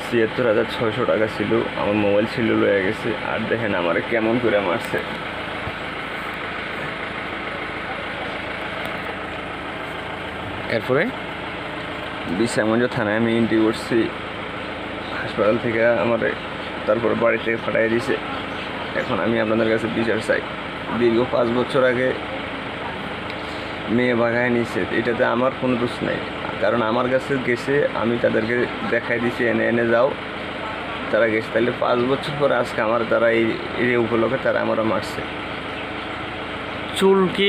৭৬,৬০০ টাকা ছিল, আমার মোবাইল ছিল লয়ে গেছে। আর দেখেন আমার কেমন করে মারছে। এরপরে বিশ্রামগঞ্জ থানায় আমি এন্ট্রি করছি, হাসপাতাল থেকে আমার তারপরে বাড়ি থেকে ফাটাই দিছে। এখন আমি আপনাদের কাছে বিচার চাই। দীর্ঘ 5 বছর আগে মেয়ে বাগায় নিছে, এটাতে আমার কোনো দোষ নাই, কারণ আমার কাছে গেছে, আমি তাদেরকে দেখাই দিছি এনে যাও, তারা গেছে। তাহলে 5 বছর পরে আজকে আমার তারা এই উপলক্ষে তারা আমারও মারছে। চুল কি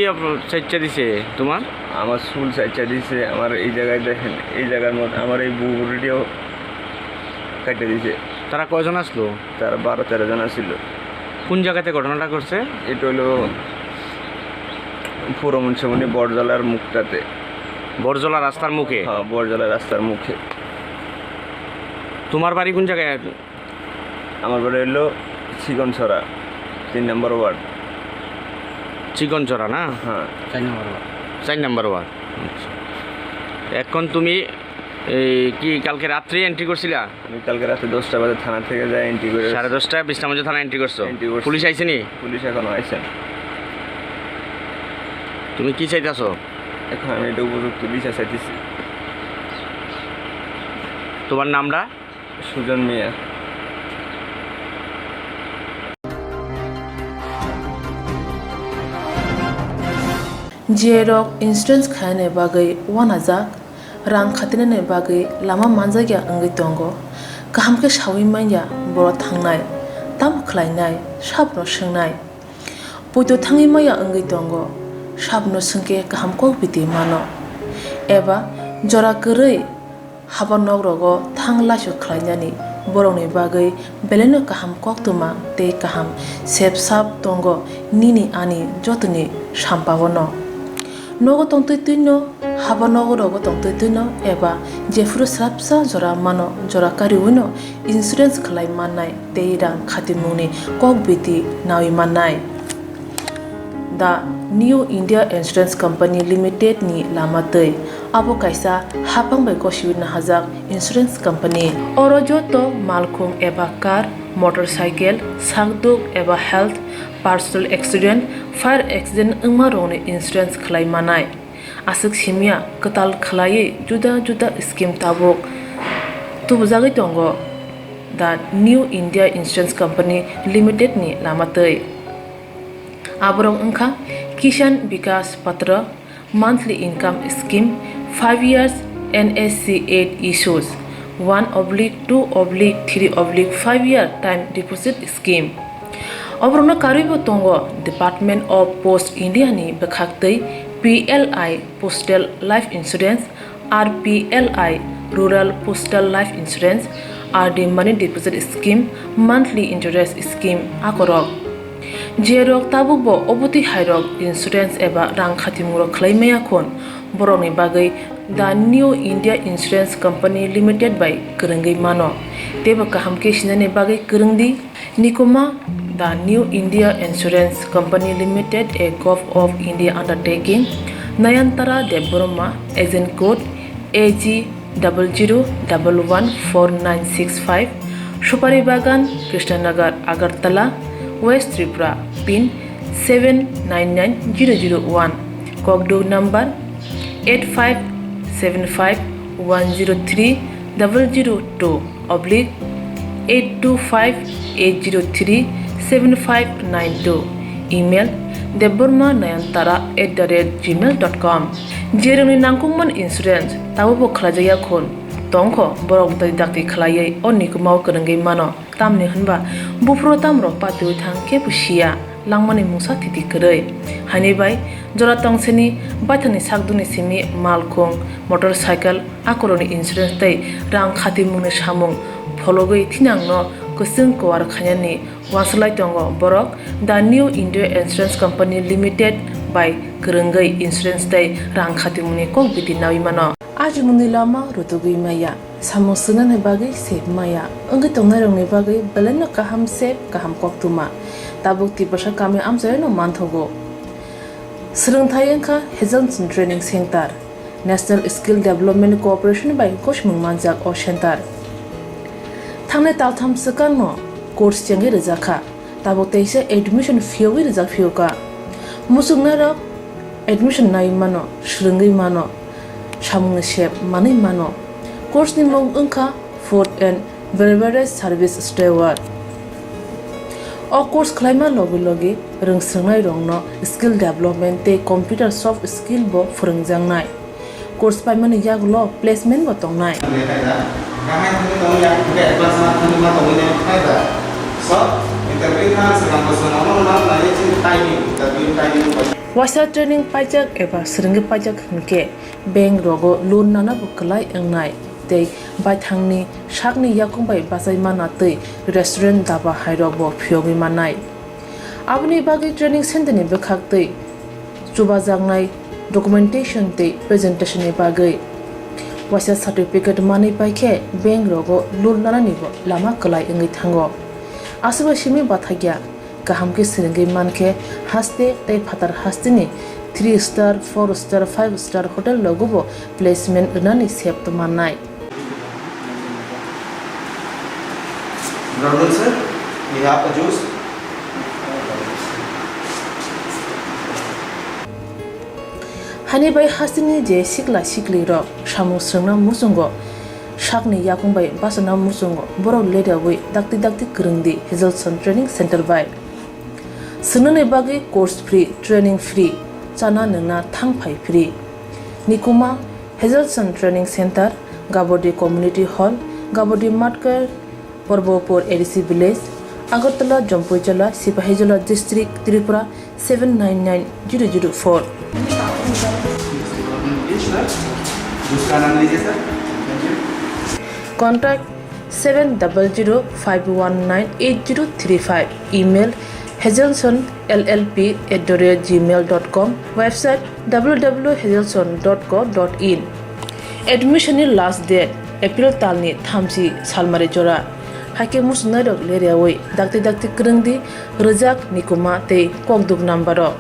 চাইচা দিছে তোমার? আমার চুল চাইচা দিছে, আমার এই জায়গায় দেখেন, এই জায়গার মধ্যে আমার এই বুড়িটিও কাটে দিছে। তারা কয়জন আসলো? তারা 12-13 জন আসছিল। কোন জায়গাতে ঘটনাটা করছে? এটা হলো পুরো মুন্সিপালি বরজলার মুখটাতে। বরজলা রাস্তার মুখে? হ্যাঁ, বরজলা রাস্তার মুখে। তোমার বাড়ি কোন জায়গায়? আমার বাড়ি হলো চিকনছড়া, 3 নম্বর ওয়ার্ড। চিকনছড়া না? হ্যাঁ, 4 নম্বর ওয়ার্ড। আচ্ছা, এখন তুমি কি কালকে রাত্রে এন্ট্রি করছিলা? আমি কালকে রাতে 10টা বাজে থানা থেকে যাই এন্ট্রি করে। 10:30 বিশ্রামগঞ্জ থানা এন্ট্রি করছো? পুলিশ আইসেনি? পুলিশ এখনো আইসেন। তুমি কি চাইতেছো এখন? আমি এটা উপযুক্ত বিচার চাইতেছি। তোমার নামটা? সুজন মিয়া। Jerok insurance khane bagai wanajak rang khatinane bagai lama manjagya angai tongo kaham ke shawi manya boro thangnai tam khlainai sabno swngnai puito thangi maya angai tongo sabno sungke kaham ko biti mano eba jora korei habanok rogo thanglasu khlainani boroni bagai beleno kaham koktwma tei kaham sep sap tongo nini ani jotoni sampabono nogo tongtoi tuino haba nogo rogo tongtoi tuino eba jefuru srapsa jora mano jora kari uino insurance khlai mannai tei rang khatimuni kok biti nawi mannai. The New India Insurance Company Limited ni lamatei abo kaisa hapang bai gosiwin hajak insurance company oro joto malkhung eba car motorcycle sakduk eba health personal accident fire accident ungma rone insurance khlai manai asuk simia katal khlai juda juda scheme tabok tubujagai tongo the New India Insurance Company Limited ni lamatei aborong ungkha Kisan Vikas Patra monthly income scheme 5 years NSC 8 issues 1/2/3/5 year time deposit scheme obrona karibo tongo Department of Post India ni bekhaktei PLI Postal Life Insurance RPLI Rural Postal Life Insurance RD Money Deposit Scheme monthly interest scheme akorok jerok tabubo oboti hairok insurance eba rang khatimuro khlaimaya khon boroni bagai the New India Insurance Company Limited by Kurungai mano teba kaham ke sinane bagai kurungdi nikoma the New India Insurance Company Limited a Gov of India undertaking Nayantara Deborma agent code AG 00114965 Supari Bagan Krishnanagar Agartala West Tripura pin 799001 Kokdo number 8575102825-825-803-7592 email debormanayantara@gmail.com jeroni nangkungman insurance tabubo khlajaya khon tongkho borok dai dakti khlaiye onnikumau kurungai mano tamni hanba bufro tamro patu thang ke pusia langmani musa titi korei hani bai jora tongseni baithani sakduni simi malkhung motorcycle akoroni insurance tei rang khatimungni samung phologoi thinangno kusung kwar khanyani wasalai tongo borok the New India Insurance Company Limited by kerenggai insurance dai rang khatimuni kok bidi nawi mano aji muni lama rutugui maya samosunan he bagi se maya engi tongnai rong ne bagi beleno kaham se kaham koktuma tabuk ti basha kami amjai no manthogo Swrangchati engkha Hazelson Training Center National Skill Development Cooperation by Koshmung Manjak o Center Thangnai taltham sakang no course changi rejakha tabuk teise admission fee rijak fioka musungna rok admission nai mano shrungi mano samung shep mani mano course ni mong engkha food and beverage service steward o course khlaima logi rungsrungnai rongno skill development te computer soft skill bo phurungjangnai course paimani yaglo placement bo tongnai Wasa training pajak eba seringi pajak hingke bank rogo loan nana bukalai engnai tei baithangni sakni yakung bai basai mana tei restaurant daba hairo bo phiogi manai abni bagi training center ni bekhak tei chubajangnai documentation tei presentation ni bagai wasa certificate mani paikhe bank rogo loan nana ni bo lama kalai engai thango asaba shimi bathagya kahamke seringi manke haste tei phatar hastini 3 star 4 star 5 star hotel logo placement unani sep to manai Brother sir, we have a juice. Hani bai hastini je sikli ro samu srungna musungo sakni yakung bai basana musungo boro leda wi dakti krungdi Hazelson Training Center bai sunane bagi course free training free chana nungna thangphai free nikuma Hazelson Training Center Gabodi Community Hall Gabodi Matkar Porbopur ADC Village Agartala Jampuijala Sipahijala District Tripura 799004 Contact 7005198035 Email hazelsonllp@gmail.com Website www.hazelson.co.in Admission last date April talni thamsi salmari jora hake musna dok leriawai dakti krungdi rejak nikuma tei kokduk nambaro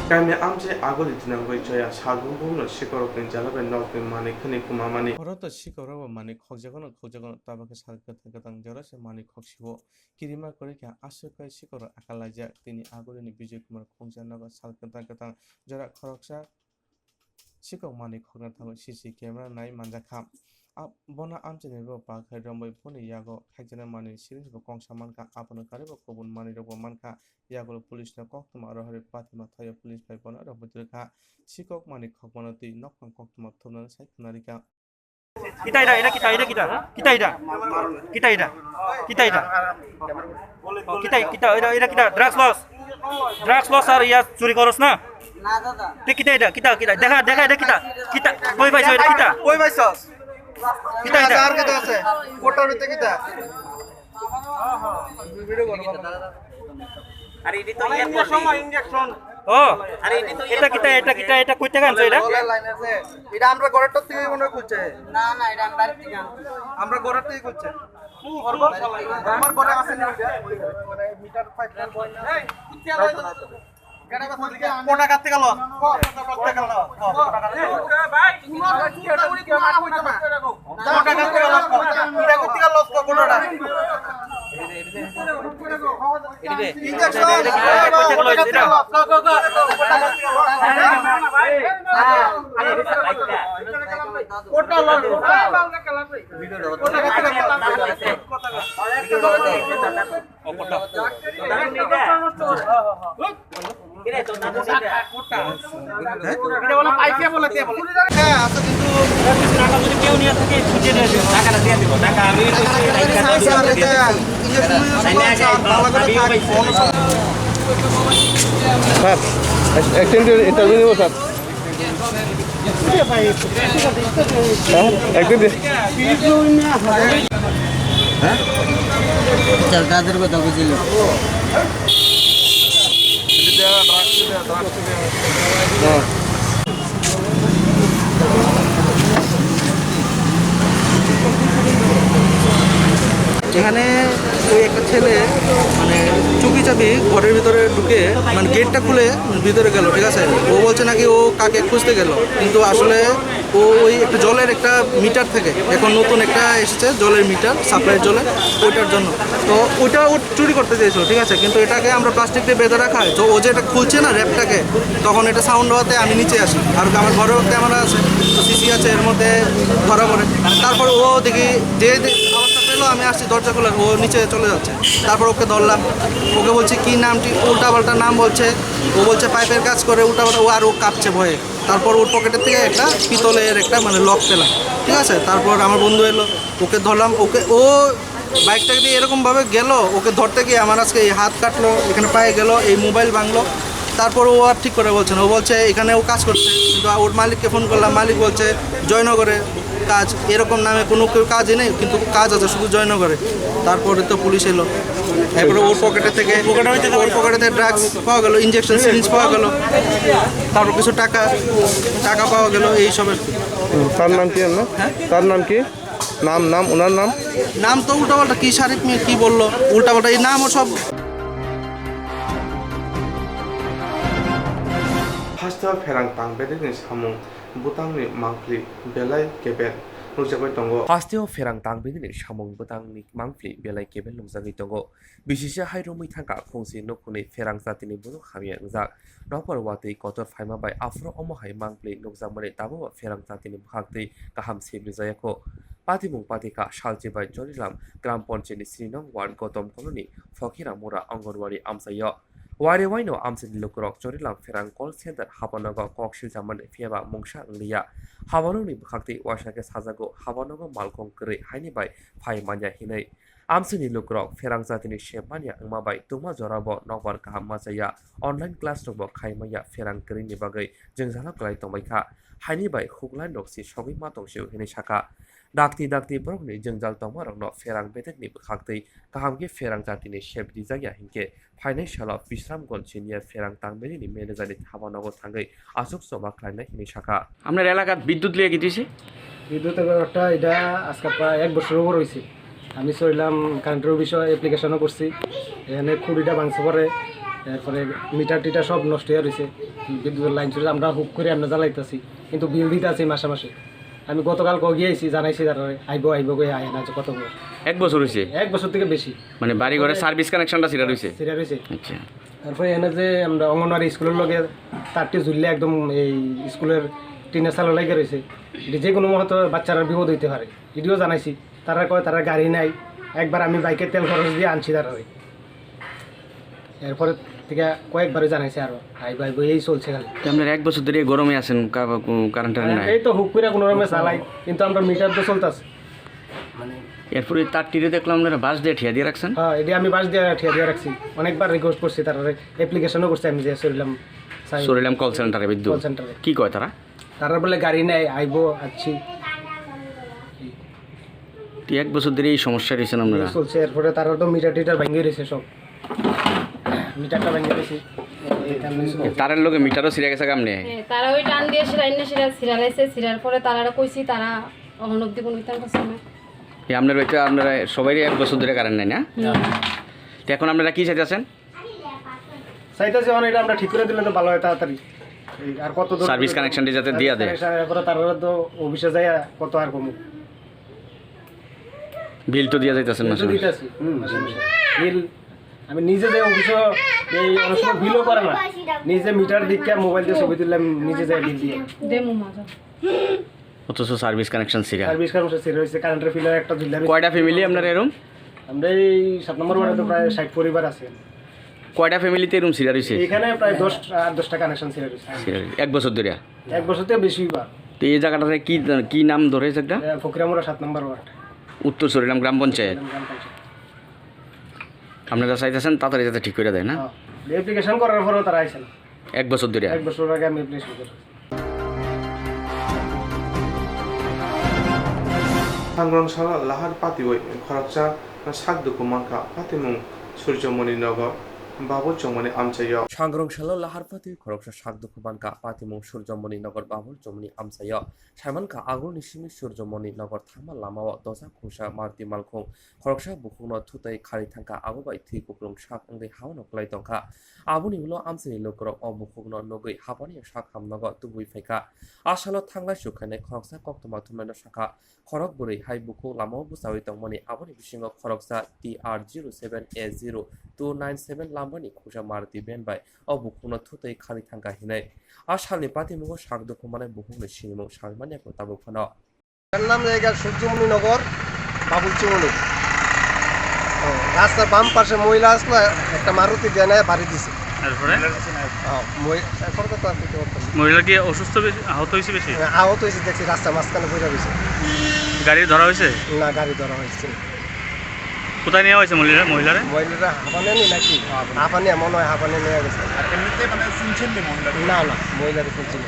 kami amje agoli tinangoi joya sagu bumno sikorok ni jalabe nokni mani khani kuma mani oroto sikorok mani khokjagono tabake sarka thakatang jora se mani khoksibo kirima kore kya asukai sikorok akalaja tini agoli ni Bijay Kumar khongjana ba sarka thakatang jora khoroksa sikok mani khokna thango CC camera nai manjakha bona amje ni ro pa khairombai phone yago khaijana mani series bo kongsa manka apano karibo kobun mani ro manka yagolo police na Koktwma rohare patima thaya police bai bona ro butrika sikok mani khokmana tei nokang Koktwma thumna sai khnarika kita drugs loss আর ইয়া চুরি করছ না দাদা kita কই পাইছো এটা কই পাইছস kita আর কত আছে ফটোর ভিতরে kita ভিডিও করো আরে এডি তো ইনজেকশন ও আরে এটা কই টাকা আনছো এটা এটা আমরা ঘরের থেকে মনে করছে না এটা আমরা ঘরের থেকে করছে আমার ঘরে আছে না মানে মিটার পাইপ পয়েন্ট এই কুত্তে আলো কোটা কাটতে গেল ভাই Sir, interview, sir. কাদের কথা বুঝিল এখানে ওই একটা ছেলে মানে চুপি চাপি ঘরের ভিতরে ঢুকে মানে গেটটা খুলে ভিতরে গেল, ঠিক আছে। ও বলছে নাকি ও কাকে খুঁজতে গেল, কিন্তু আসলে ও ওই একটা জলের একটা মিটার থেকে, এখন নতুন একটা এসেছে জলের মিটার, সাপ্লাইয়ের জলে, ওইটার জন্য। তো ওইটা ও চুরি করতে চেয়েছিল, ঠিক আছে, কিন্তু এটাকে আমরা প্লাস্টিক দিয়ে বেঁধে রাখা হয়। তো ও যে এটা খুলছে না র্যাপটাকে, তখন এটা সাউন্ড হওয়াতে আমি নিচে আসি, আর আমার ঘরেও ক্যামেরা আছে, সিসি আছে, এর মধ্যে ধরা পড়ে। তারপর ও দেখি যে অবস্থা পেলো, আমি আসছি দরজা খোলার, ও নিচে চলে যাচ্ছে। তারপর ওকে ধরলাম, ওকে বলছি কী নামটি, উল্টাপাল্টা নাম বলছে। ও বলছে পাইপের কাজ করে উল্টাপাল্টা, ও আর ও কাঁপছে ভয়ে। তারপর ওর পকেটের থেকে একটা পিতলের একটা মানে লক পেলাম, ঠিক আছে। তারপর আমার বন্ধু এলো, ওকে ধরলাম। ও বাইকটাকে দিয়ে এরকমভাবে গেল, ওকে ধরতে গিয়ে আমার আজকে এই হাত কাটলো, এখানে পায়ে গেল, এই মোবাইল ভাঙলো। তারপর ও আর ঠিক করে বলছে না, ও বলছে এখানে ও কাজ করছে, কিন্তু ওর মালিককে ফোন করলাম, মালিক বলছে জয়নগরে কাজ, এরকম নামে কোনো কেউ কাজই নেই, কিন্তু কাজ আছে শুধু জয়নগরে। তারপরে তো পুলিশ এলো, তারপরে ওর পকেটে থেকে ড্রাগস পাওয়া গেলো, ইঞ্জেকশন সিরিঞ্জ পাওয়া গেলো, তারপর কিছু টাকা পাওয়া গেলো, এই সবের। তার নাম কি? হ্যাঁ, তার নাম কি? নাম ওনার নাম তো উল্টাপাল্টা কি শারিফ মিয়া কি বললো, উল্টাপাল্টা এই নাম ও সব। Hasta ferang tang bedeni samung butangni mangkli belai kebel nukjabai tongo. Hasteo ferang tang bedeni samung butangni mangkli belai kebel nukjabai tongo. Bishisya hairomui thangka khongsi nokuni Swrangchati ni bunu khamiya ngjak. Nokpor watui kotor phaima bai afro omohai mangkli nukjakmani tabo Swrangchati ni bhaktui kaham sebrijayako. Patimung patika saljibai jorilam gram ponchini Srinong ward Gotom koloni Fokira mura Angonwari amsayo. Wari waino amsini lukurok jorilam ferang call center habanogo kokshil jaman fiaba mungsha ngliya. Habanoni bhaktui wasake sajago habanogo malkong kri haini bai phai manya hinai. Amsini lukurok Swrangchati ni shepmania ngmabai tuma jorabo nokbar kaham machaya. Online classroom bo khaimaya ferang kri ni bagai jengjalak klai tongbaikha. Haini bai huklai noksi sogi matongsiu hinai saka. Dakti borokni jengjal tongmarokno ferang betekni bhaktui kahamki Swrangchati ni shep dijaya hinke financial of Visramgol senior ferang tangbeli ni manager ni habanogo thangai asuk soba khlainai hinai saka. আপনার এলাকার বিদ্যুৎ লিয়ে কি দিছে? বিদ্যুতের ব্যাপারটা এটা আজকে প্রায় 1 বছর ওপর হয়েছে। আমি চললাম কারেন্টের বিষয়ে অ্যাপ্লিকেশনও করছি, এখানে খুঁড়িটা ভাঙছে পরে, এরপরে মিটার সব নষ্ট হয়ে রয়েছে। বিদ্যুতের লাইন চলে আমরা হুক করে আমরা জ্বালাইতেছি, কিন্তু বিল দিতে আছি মাসে। আমি গতকাল গিয়েছি, জানাইছি তারা আইব করে আয় না, কত 1 বছর হয়েছে? 1 বছর থেকে বেশি। মানে বাড়ি ঘরে সার্ভিস কানেকশনটা সেটা রয়েছে? আচ্ছা। তারপরে এনে যে আমরা অঙ্গনওয়াড়ি স্কুলের লগে তারটি ঝুললে একদম এই স্কুলের টিনের চালা লেগে রয়েছে, যে কোনো মতো বাচ্চারা বিপদ হইতে পারে, এটিও জানাইছি। তারা কয় তারা গাড়ি নাই, একবার আমি বাইকে তেল খরচ দিয়ে আনছি তারা, এরপরে থেকে কয়েকবারে জানাইছি আরো আইব এই চলছে খালি। আপনার 1 বছর ধরে গরমে আছেন, কারেন্টের নাই? এই তো হুক করে কোনো রকমে চালাই, কিন্তু আমরা মিটার তো চলতেছে। এরপরে তার টিরে দেখলাম আপনারা বাস দিয়ে ঠিয়া দিয়ে রাখছেন? হ্যাঁ, এটি আমি বাস দিয়ে ঠিয়া দিয়ে রাখছি, অনেকবার রিকোয়েস্ট করছি, তারা অ্যাপ্লিকেশনও করছি। আমি যে সরিলাম কল সেন্টারে বিদ্যুৎ, কি কয় তারা বলে গাড়ি নেই, আইব আছি। 1 বছর ধরে এই সমস্যা রয়েছেন আপনারা? চলছে। এরপরে তারা তো মিটার ভেঙে রয়েছে, সব মিটারটা ভেঙে রয়েছে, তারের লোকে মিটারও ছিঁড়ে গেছে কামনে। তারা ওই টান দিয়ে সিরালাইছে, সিরার পরে তারা কইছি তারা অহন অব্দি কোনো ইতান করছে না। আপনার বাড়িতে আপনারা সবারই 1 বছর ধরে কারেন্ট নাই না? তো এখন আপনারা কি চাইতেছেন? চাইতেছি এটা আমরা ঠিক করে দিলে তো ভালো হয়, তাড়াতাড়ি। আর কত সার্ভিস কানেকশনটি যাতে দিয়া দেয়, এরপরে তারা তো অফিসে যায় কত আর কমু, বিল তো দিয়া যাইতেছেন মাসে বিল। আমি নিজে যে অফিসে এই অনেক সময় বিলও করে না, নিজে মিটার দিকে মোবাইল দিয়ে ছবি তুললাম, নিজে যাই বিল দিয়ে। অথচ সার্ভিস কানেকশন সিরা হয়েছে, কারেন্টের ফিলার একটা ঝুললাম। কয়টা ফ্যামিলি আপনার এরকম? আমরা এই 7 নম্বর ওয়ার্ডে তো প্রায় 60 পরিবার আছে। কয়টা ফ্যামিলিতে এরকম সিরা রয়েছে? এখানে প্রায় 10টা কানেকশন সিরা রয়েছে 1 বছর ধরে। 1 বছর থেকে বেশি বার। তো এই জায়গাটাতে কি নাম ধরে একটা? ফকিরামুরা 7 নম্বর ওয়ার্ড, উত্তর সরিলাম গ্রাম পঞ্চায়েত। আপনারা চাইতেছেন তাড়াতাড়ি যাতে ঠিক করে দেয় না? অ্যাপ্লিকেশন করার পরেও তারা আইছেন 1 বছর ধরে। 1 বছর আগে আমি অ্যাপ্লিকেশন করেছি। Swrangchati lahar patiwai khoroksa sakduku mangka patimung Swrangchati nogor Babu Chongmani Amchayo. Swrangchati lahar pati khoroksa sakduku mangka patimung Swrangchati nogor Babu Chongmani Amchayo. Saimanka agoni simi Swrangchati nogor thangma lamao dosa khungsa marti malkhung khoroksa bukhungno thutai khari thangka abubai thi kuplung sak angdei hawno klai tongkha. Abuni ulo amchani lokorok o bukhungno nogui hapani sak hamnogo tubui phaika. Asalo thanglai sukhane khoroksa Koktwma thumnaino sakha khorok buri hai bukhung lamao busawi tongmani aboni bisingo khoroksa TR07A0297 lambani khungsa marti ben bai o bukhungno thutai khari thangka hinai. Asalni patimungo sakduku mane bukhungni sinimung salmani ko tabuk phano. নাম জায়গা সূর্যমণি নগর বাবুল চৌমনি রাস্তার বাম পাশে মহিলা আসলো একটা মারুতি দিয়ে নেয় বাড়ি দিছে মহিলা কি অসুস্থ আহত হয়েছে বেশি আহত হয়েছে দেখছি রাস্তা মাঝখানে বইরা হয়েছে গাড়ি ধরা হয়েছে না গাড়ি ধরা হয়েছে কোথায় নেওয়া হয়েছে মহিলারা হাঁপানে নি নাকি হাঁপানে মনে হয় হাঁপানে নিয়ে গেছে না না মহিলারা শুনছিল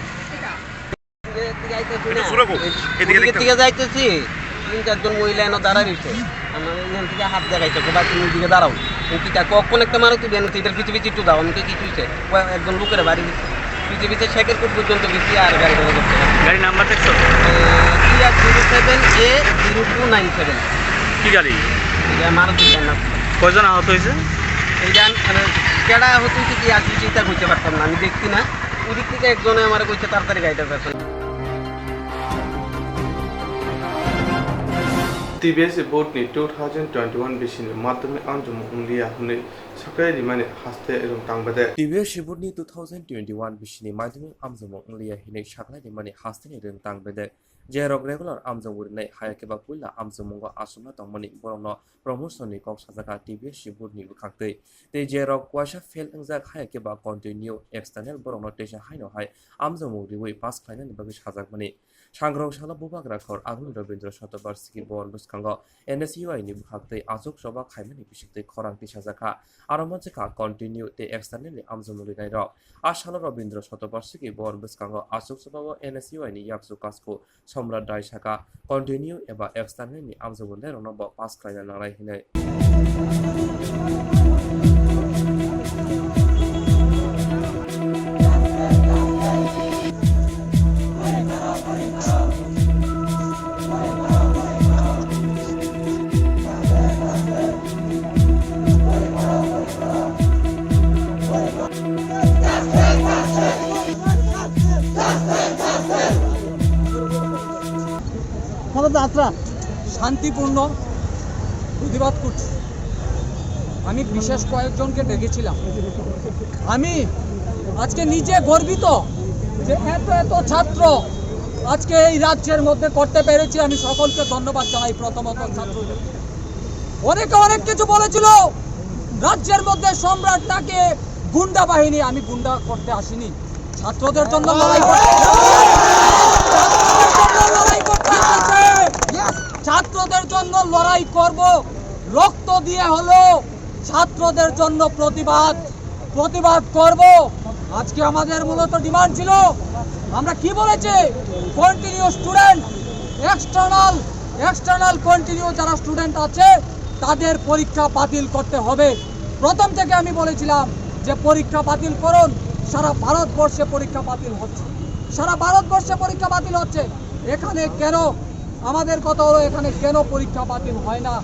এদিকে যাইতেছি 3-4 জন মহিলা এনে দাঁড়ায় রয়েছে আমরা এখান থেকে হাত দেখাইছে বা তুমি দিকে দাঁড়াও কিটা কখন একটা মারুতি বেন এটার পিছু পিছু একটু দাও আমাকে কি হয়েছে একজন লোকের বাড়ি দিচ্ছে পিছু পিছু শেখেরপুর পর্যন্ত গেছি আর গাড়ি ধরে করতে গাড়ির নাম্বার দেখছো TR07A0297 কি গাড়ি মারুতি কয়জন আহত হয়েছে এইটা কেডা আহত হয়েছে কি আসলে চিন্তা করতে পারতাম না আমি দেখছি না ওই দিক থেকে একজনে আমার কইছে তাড়াতাড়ি গাড়িটা পেছনে TBS Boardni 2021 bisini madhyamik anjumu ungliya hune sakai rimani haste erong tangbade. TBS Boardni 2021 bisini madhyamik anjumu ungliya hine sakai rimani haste erong tangbade. Jerok regular amjong urinai hayakeba puila amjomungo asumna tongmani borongno promotionni kok sajaka TBS Boardni bukhaktai. Tei jerok waisa fail engjak hayakeba continue external borongno tesa haino hai amjomu riwi pass khlainani bagi sajakmani. Swrangchati bubagra khor aguni Rabindra Shatabarsiki bon buskango NSUI ni bukhaktai azok soba khaimani bisiktai khorang tisajaka aromanjaka continue te externally amjomuli nairo asalo Rabindra Shatabarsiki bon buskango azok soba NSUI ni yaksu kasko somrat dai saka continue eba externally amjomuli nairo bo pass khlaina narai hinai. যাত্রা শান্তিপূর্ণ প্রতিবাদ করছি আমি বিশেষ কয়েকজনকে ডেকেছিলাম আমি আজকে নিজে গর্বিত যে এত ছাত্র আজকে এই রাজ্যের মধ্যে করতে পেরেছি আমি সকলকে ধন্যবাদ জানাই প্রথমত ছাত্রদের অনেকে অনেক কিছু বলেছিল রাজ্যের মধ্যে সম্রাট তাকে গুন্ডা বাহিনী আমি গুন্ডা করতে আসিনি ছাত্রদের জন্য লড়াই ছাত্রদের জন্য লড়াই করব রক্ত দিয়ে হলো ছাত্রদের জন্য প্রতিবাদ করব আজকে আমাদের মূলত ডিমান্ড ছিল আমরা কি বলেছি কন্টিনিউ স্টুডেন্ট এক্সটার্নাল কন্টিনিউ যারা স্টুডেন্ট আছে তাদের পরীক্ষা বাতিল করতে হবে প্রথম থেকে আমি বলেছিলাম যে পরীক্ষা বাতিল করুন সারা ভারতবর্ষে পরীক্ষা বাতিল হচ্ছে এখানে কেন আমাদের কথা হলো এখানে কেন পরীক্ষা বাতিল হয় না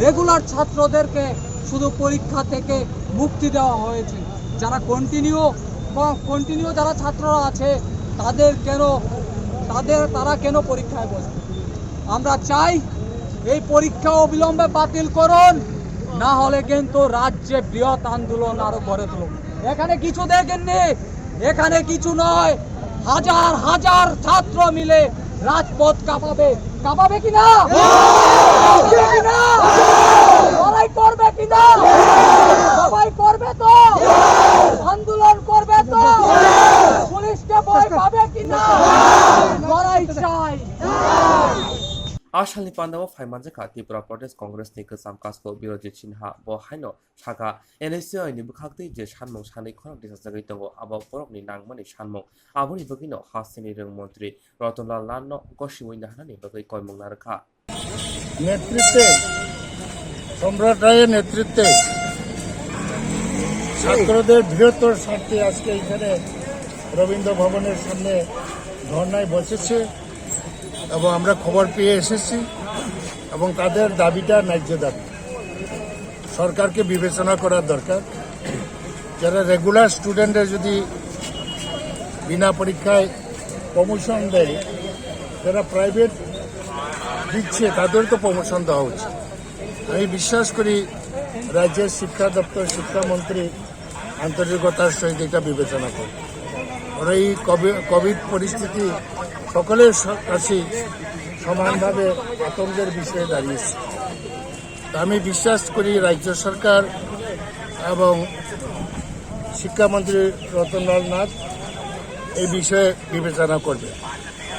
রেগুলার ছাত্রদেরকে শুধু পরীক্ষা থেকে মুক্তি দেওয়া হয়েছে যারা কন্টিনিউ যারা ছাত্ররা আছে তারা কেন পরীক্ষায় বসবে আমরা চাই এই পরীক্ষা অবিলম্বে বাতিল করুন না হলে কিন্তু রাজ্যে বৃহৎ আন্দোলন আরো গড়ে তুলুন এখানে কিছু দেখেননি এখানে কিছু নয় হাজার ছাত্র মিলে রাজপথ কাঁপাবে কিনা লড়াই করবে কিনা সবাই করবে তো আন্দোলন করবে তো পুলিশকে ভয় পাবে কিনা লড়াই চাই Asalni Pandawa Faimanjaka Tripura Pradesh Congress ni Kesam Kasko Biroji Chinha Bo Haino Shaka NSUI ni bukhakti je Shanmong Shani Khorang Disajagai Tongo Abo Borok ni Nangmani Shanmong Aboni Bogino Hasini Reng Montri Rotonlal Lanno Goshi Winda Hanani Bagai Koimong Naraka নেতৃত্বে সম্রাট রায়ের নেতৃত্বে ছাত্রদের বৃহত্তর স্বার্থে আজকে এখানে রবীন্দ্র ভবনের সামনে ধর্নায় বসেছে এবং আমরা খবর পেয়ে এসেছি এবং তাদের দাবিটা ন্যায্য দাবি সরকারকে বিবেচনা করার দরকার। যারা রেগুলার স্টুডেন্টরা যদি বিনা পরীক্ষায় প্রমোশন দেয়, যারা প্রাইভেট দিচ্ছে তাদের তো প্রমোশন দেওয়া উচিত। আমি বিশ্বাস করি রাজ্যের শিক্ষা দপ্তর শিক্ষামন্ত্রী আন্তরিকতার সহিত এটা বিবেচনা করে। আর এই কোভিড পরিস্থিতি সকলের কাছেই সমানভাবে আতঙ্কের বিষয়ে দাঁড়িয়েছে। আমি বিশ্বাস করি রাজ্য সরকার এবং শিক্ষামন্ত্রী রতনলাল নাথ এই বিষয়ে বিবেচনা করবে,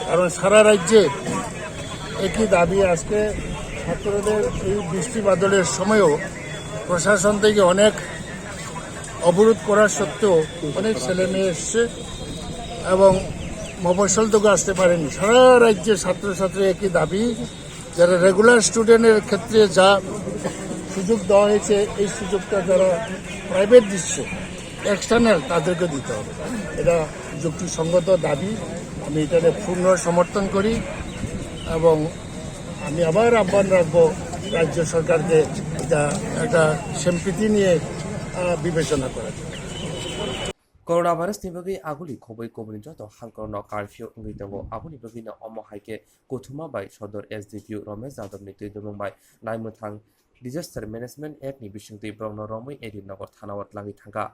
কারণ সারা রাজ্যে একই দাবি। আজকে ছাত্রদের এই বৃষ্টি বাদলের সময়ও প্রশাসন থেকে অনেক অবরোধ করার সত্ত্বেও অনেক ছেলে মেয়ে এসছে এবং মফস্বল থেকে আসতে পারেনি। সারা রাজ্যে ছাত্রছাত্রী একই দাবি, যারা রেগুলার স্টুডেন্টের ক্ষেত্রে যা সুযোগ দেওয়া হয়েছে এই সুযোগটা যারা প্রাইভেট দিচ্ছে এক্সটার্নাল তাদেরকে দিতে হবে। এটা যুক্তিসঙ্গত দাবি, আমি এটাকে পূর্ণ সমর্থন করি এবং আমি আবার আহ্বান রাখবো রাজ্য সরকারকে এটা একটা সম্প্রীতি নিয়ে বিবেচনা করা। Corona virus ni bagui aguli khobai kobni joto hangkorno curfew ngui tongo aboni bagui no omo haike Koktwma bai sodor SDPU Ramesh Yadav ni tuidumung bai naimuthang disaster management act ni bisingtui brongno romoi edinogor thanawat langi thangka।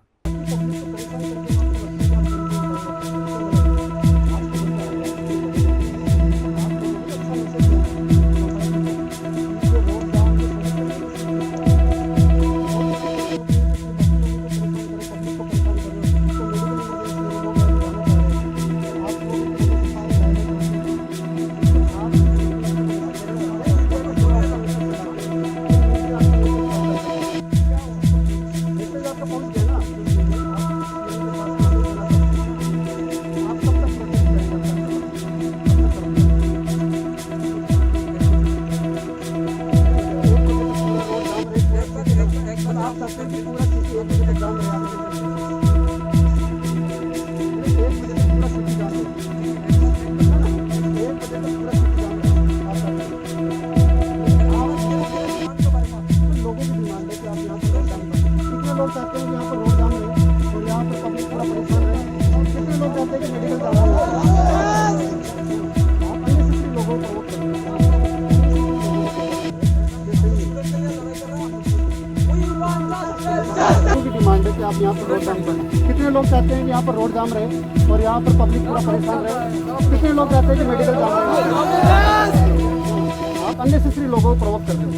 आप यहाँ पर road जाम करें। कितने लोग चाहते हैं कि यहाँ पर रोड जाम रहे और यहाँ पर पब्लिक पूरा परेशान रहे? कितने लोग चाहते हैं कि मेडिकल जाम रहे? आप अननेसेसरी लोगों को प्रोवोक करते हैं।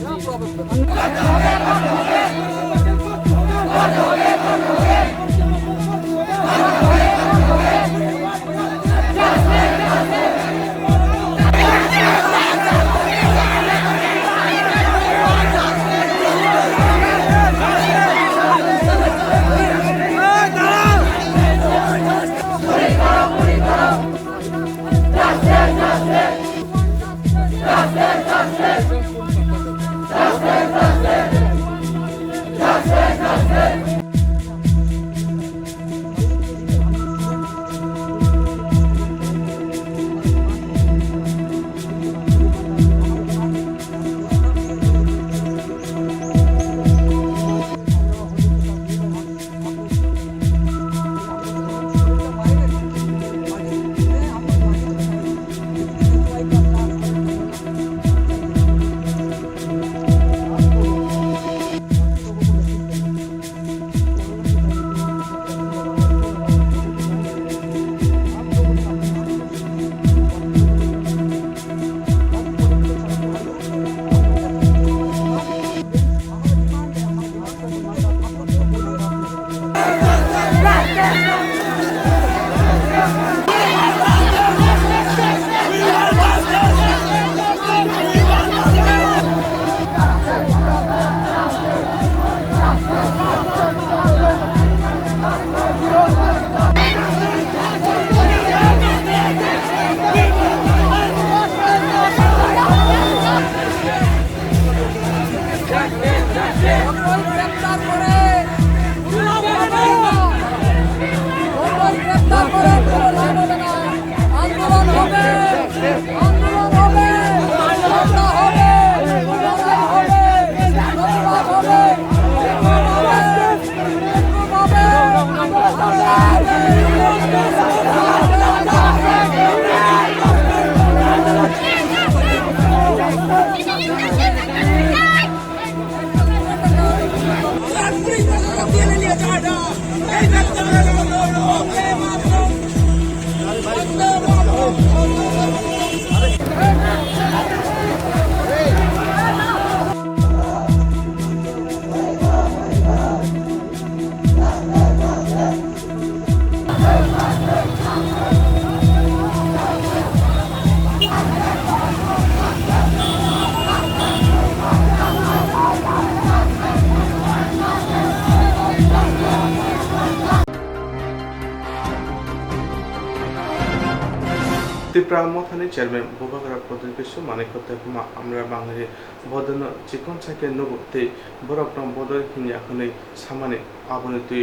ত্রিপুরা মথানি চেয়ারম্যান বুবাগরা প্রতিবেশী মানিক কোক্তমা আমরা বাঙালি বদন চিকন সাইকে নুগুতে বরক বদল হিনিয়া হनै সামানে আবনি তুই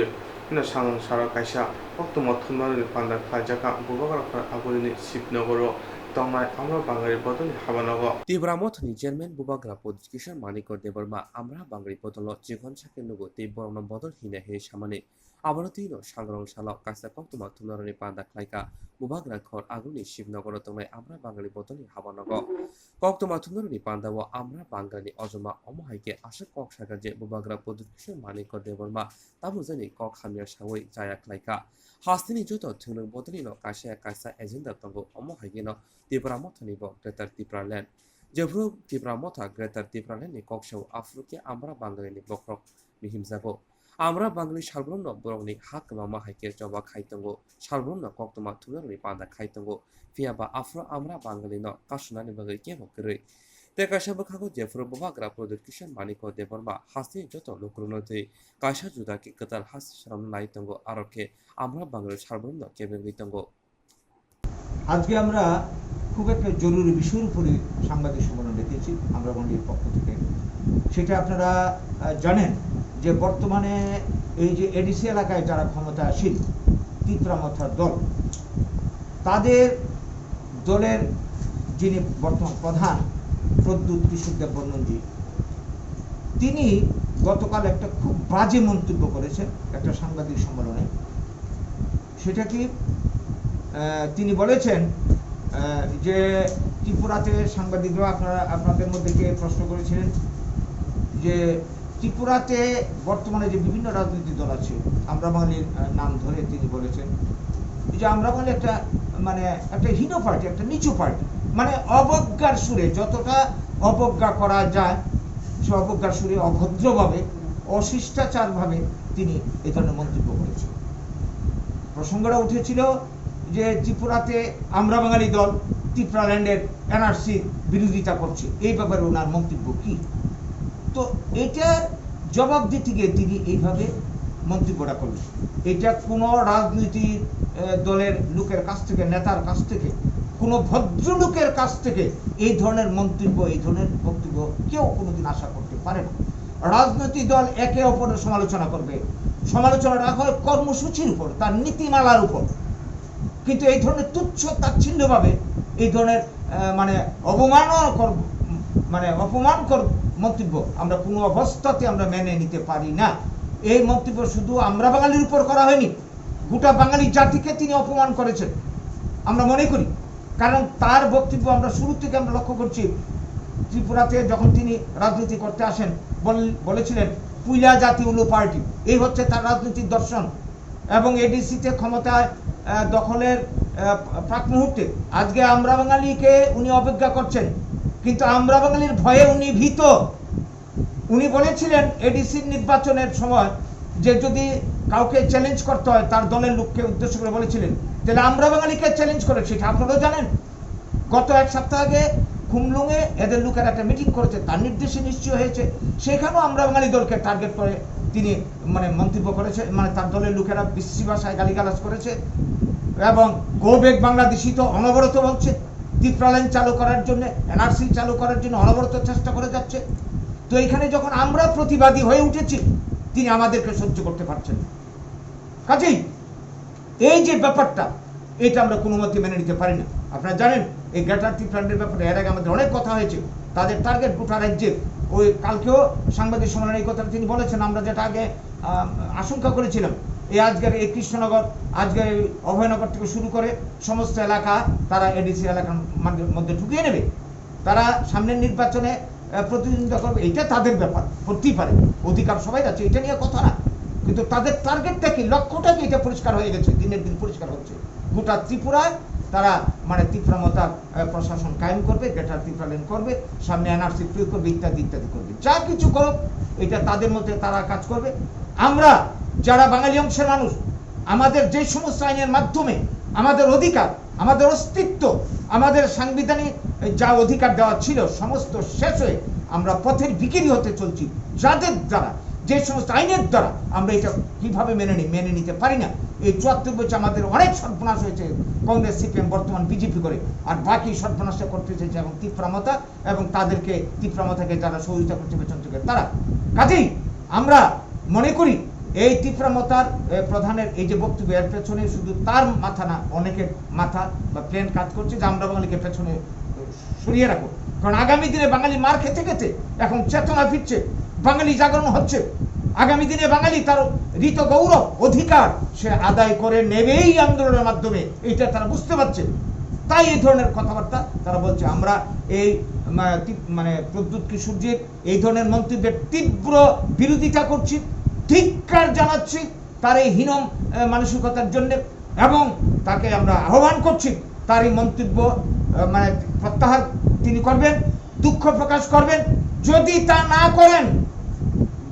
না সাং সারা কাইসা কোক্তমা থুনমানি পান্ডা ফাজাকা বুবাগরা আবনি শিবনগর তংনায় আমরা বাঙালি বদল হাবানগ ত্রিপুরা মথানি চেয়ারম্যান বুবাগরা প্রতিবেশী মানিক দেবর্মা আমরা বাঙালি বদল চিকন সাইকে নুগুতে বরক বদল হিনিয়া হে সামানে আবরতীন সাংরং সালক কাইসা কোক্তমা থুনমানি পান্ডা খাইকা বুবাগরা ঘর আগুনি শিবনগর তংনায় আমরা বাঙালি বদলি হাবানগ কোক্তমা থুনমানি পান্ডাও আমরা বাঙালি অজমা অমহাইকে আশা কক সাগা যে বুবাগরা প্রতিবেশী মানিক দেবর্মা তাবুজানি কক হামিয়া সাওই জায়া খাইকা হাস্তিনি যত থুনং বদলিন কাইসা কাইসা এজেন্ডা তঙ্গ অমহাইগেন ত্রিপুরা মথানি ব গ্রেটার ত্রিপুরা ল্যান্ড যেভ্রু ত্রিপুরা মথা গ্রেটার ত্রিপুরা ল্যান্ডনি ককসাও আফ্রুকে আমরা বাঙালিনি বক্রক মিহিমজাগো আমরা বাঙালি সালব্রন্ন বরংনি হাক মামা হাইকে জবা খাইতঙ্গ সালব্রন্ন কোক্তমা থুনারনি পান্ডা খাইতঙ্গ ফিয়াবা আফ্রো আমরা বাঙালি ন কাসুনানি বাগৈ কেমো করে তেকাশা বখাগো জেফ্রো বুবাগরা প্রতিবেশী মানিক দেবর্মা হাসি যত লোকরুনতে কাইসা জুদাকে কতাল হাসি শ্রম নাইতঙ্গ আরকে আমরা বাঙালি সালব্রন্ন কেবে গইতঙ্গ আজকে আমরা খুব একটা জরুরি বিষয়ের উপরে সাংবাদিক সম্মেলন ডেকেছি আমরা বাঙালির পক্ষ থেকে সেটা আপনারা জানেন যে বর্তমানে এই যে এডিসি এলাকায় যারা ক্ষমতাসীন ত্রিপুরা মথার দল তাদের দলের যিনি বর্তমান প্রধান প্রদ্যুৎ কিশোর দেব বর্মনজি তিনি গতকাল একটা খুব বাজে মন্তব্য করেছেন একটা সাংবাদিক সম্মেলনে। সেটা কি তিনি বলেছেন যে ত্রিপুরাতে সাংবাদিকরা আপনাদের মধ্যে কে প্রশ্ন করেছিলেন যে ত্রিপুরাতে বর্তমানে যে বিভিন্ন রাজনৈতিক দল আছে আমরা বাঙালির নাম ধরে তিনি বলেছেন যে আমরা বাঙালি একটা একটা হীন পার্টি, একটা নিচু পার্টি, অবজ্ঞার সুরে যতটা অবজ্ঞা করা যায় সে অবজ্ঞার সুরে অভদ্রভাবে অশিষ্টাচারভাবে তিনি এই ধরনের মন্তব্য করেছেন। প্রসঙ্গটা উঠেছিল যে ত্রিপুরাতে আমরা বাঙালি দল ত্রিপুরা ল্যান্ডের এনআরসি বিরোধিতা করছে, এই ব্যাপারে ওনার মন্তব্য কি। তো এটার জবাব দিতে গিয়ে তিনি এইভাবে মন্তব্যটা করলেন। এটা কোনো রাজনৈতিক দলের লোকের কাছ থেকে, নেতার কাছ থেকে, কোনো ভদ্রলোকের কাছ থেকে এই ধরনের মন্তব্য, এই ধরনের বক্তব্য কেউ কোনোদিন আশা করতে পারে না। রাজনৈতিক দল একে অপরের সমালোচনা করবে, সমালোচনাটা হয় কর্মসূচির উপর, তার নীতিমালার উপর, কিন্তু এই ধরনের তুচ্ছ তাচ্ছিল্যভাবে এই ধরনের অপমানকর মন্তব্য আমরা কোনো অবস্থাতে আমরা মেনে নিতে পারি না। এই মন্তব্য শুধু আমরা বাঙালির উপর করা হয়নি, গোটা বাঙালি জাতিকে তিনি অপমান করেছেন আমরা মনে করি। কারণ তার বক্তব্য আমরা শুরু থেকে আমরা লক্ষ্য করছি, ত্রিপুরাতে যখন তিনি রাজনীতি করতে আসেন বলেছিলেন পুইলা জাতি উলু পার্টি, এই হচ্ছে তার রাজনৈতিক দর্শন। এবং এডিসিতে ক্ষমতায় দখলের প্রাক মুহূর্তে আজকে আমরা বাঙালিকে উনি অবজ্ঞা করছেন, কিন্তু আমরা বাঙালির ভয়ে উনি ভীত। উনি বলেছিলেন এডিসির নির্বাচনের সময় যে যদি কাউকে চ্যালেঞ্জ করতে হয়, তার দলের লোককে উদ্দেশ্য করে বলেছিলেন তাহলে আমরা বাঙালিকে চ্যালেঞ্জ করে, সেটা আপনারাও জানেন। গত এক সপ্তাহ আগে খুমলুঙে এদের লোকের একটা মিটিং করেছে, তার নির্দেশে নিশ্চয় হয়েছে, সেখানেও আমরা বাঙালি দলকে টার্গেট করে তিনি মন্তব্য করেছে, তার দলের লোকেরা বিশ্রী ভাষায় গালিগালাজ করেছে। এবং গো ব্যাক বাংলাদেশি তো অনবরত বলছে, ত্রিপুরা লাইন চালু করার জন্য, এনআরসি চালু করার জন্য অনবরত চেষ্টা করে যাচ্ছে। তো এখানে যখন আমরা প্রতিবাদী হয়ে উঠেছি, তিনি আমাদেরকে সহ্য করতে পারছেন না। কাজেই এই যে ব্যাপারটা, এটা আমরা কোনো মতে মেনে নিতে পারি না। আপনারা জানেন এই গ্রেটার ত্রিপুরার ব্যাপারে এর আগে আমাদের অনেক কথা হয়েছে, তাদের টার্গেট গোটা রাজ্যের। ওই কালকেও সাংবাদিক সম্মেলনে এই কথাটা তিনি বলেছেন, আমরা যেটা আগে আশঙ্কা করেছিলাম, এই আজকের এই কৃষ্ণনগর, আজকের এই অভয়নগর থেকে শুরু করে সমস্ত এলাকা তারা এডিসি এলাকার মধ্যে ঢুকিয়ে নেবে, তারা সামনের নির্বাচনে প্রতিদ্বন্দ্বিতা করবে। এটা তাদের ব্যাপার, করতেই পারে, অধিকার সবাই আছে, এটা নিয়ে কথা না। কিন্তু তাদের টার্গেটটা কি, লক্ষ্যটা কি, এটা পরিষ্কার হয়ে গেছে, দিনের দিন পরিষ্কার হচ্ছে। গোটা ত্রিপুরায় তারা মানে তীব্রমতা প্রশাসন কায়েম করবে, গ্রেটার ত্রিপুরা লেন করবে, সামনে এনআরসি প্রয়োগ করবে, ইত্যাদি ইত্যাদি করবে। যা কিছু করুক এটা তাদের মধ্যে তারা কাজ করবে। আমরা যারা বাঙালি অংশের মানুষ, আমাদের যে সমস্ত আইনের মাধ্যমে আমাদের অধিকার, আমাদের অস্তিত্ব, আমাদের সাংবিধানিক যা অধিকার দেওয়া ছিল সমস্ত শেষ হয়ে আমরা পথের বিক্রি হতে চলছি, যাদের দ্বারা যে সমস্ত আইনের দ্বারা আমরা এটা কিভাবে মেনে নিতে পারি না। এই 74 বছর আমাদের অনেক সর্বনাশ হয়েছে কংগ্রেস, সিপিএম, বর্তমান বিজেপি করে, আর বাকি সর্বনাশটা করতে চেয়েছে এবং তীব্রমতা এবং তাদেরকে তীব্রমতাকে যারা সহযোগিতা করছে পেছন থেকে তারা। কাজেই আমরা মনে করি এই তীব্রমতার প্রধানের এই যে বক্তব্য, এর পেছনে শুধু তার মাথা না, অনেকের মাথা বা প্লেন কাজ করছে যে আমরা বাঙালিকে পেছনে সরিয়ে রাখো। কারণ আগামী দিনে বাঙালি মার খেতে খেতে এখন চেতনা ফিরছে, বাঙালি জাগরণ হচ্ছে। আগামী দিনে বাঙালি তার ঋত গৌরব অধিকার সে আদায় করে নেবেই আন্দোলনের মাধ্যমে, এইটা তারা বুঝতে পারছে। তাই এই ধরনের কথাবার্তা তারা বলছে। আমরা এই মানে প্রদ্যুৎ কিশোরজির এই ধরনের মন্তব্যের তীব্র বিরোধিতা করছি, ধিক্কার জানাচ্ছি তার এই হীন মানসিকতার জন্য, এবং তাকে আমরা আহ্বান করছি তার এই মন্তব্য মানে প্রত্যাহার তিনি করবেন, দুঃখ প্রকাশ করবেন। যদি তা না করেন,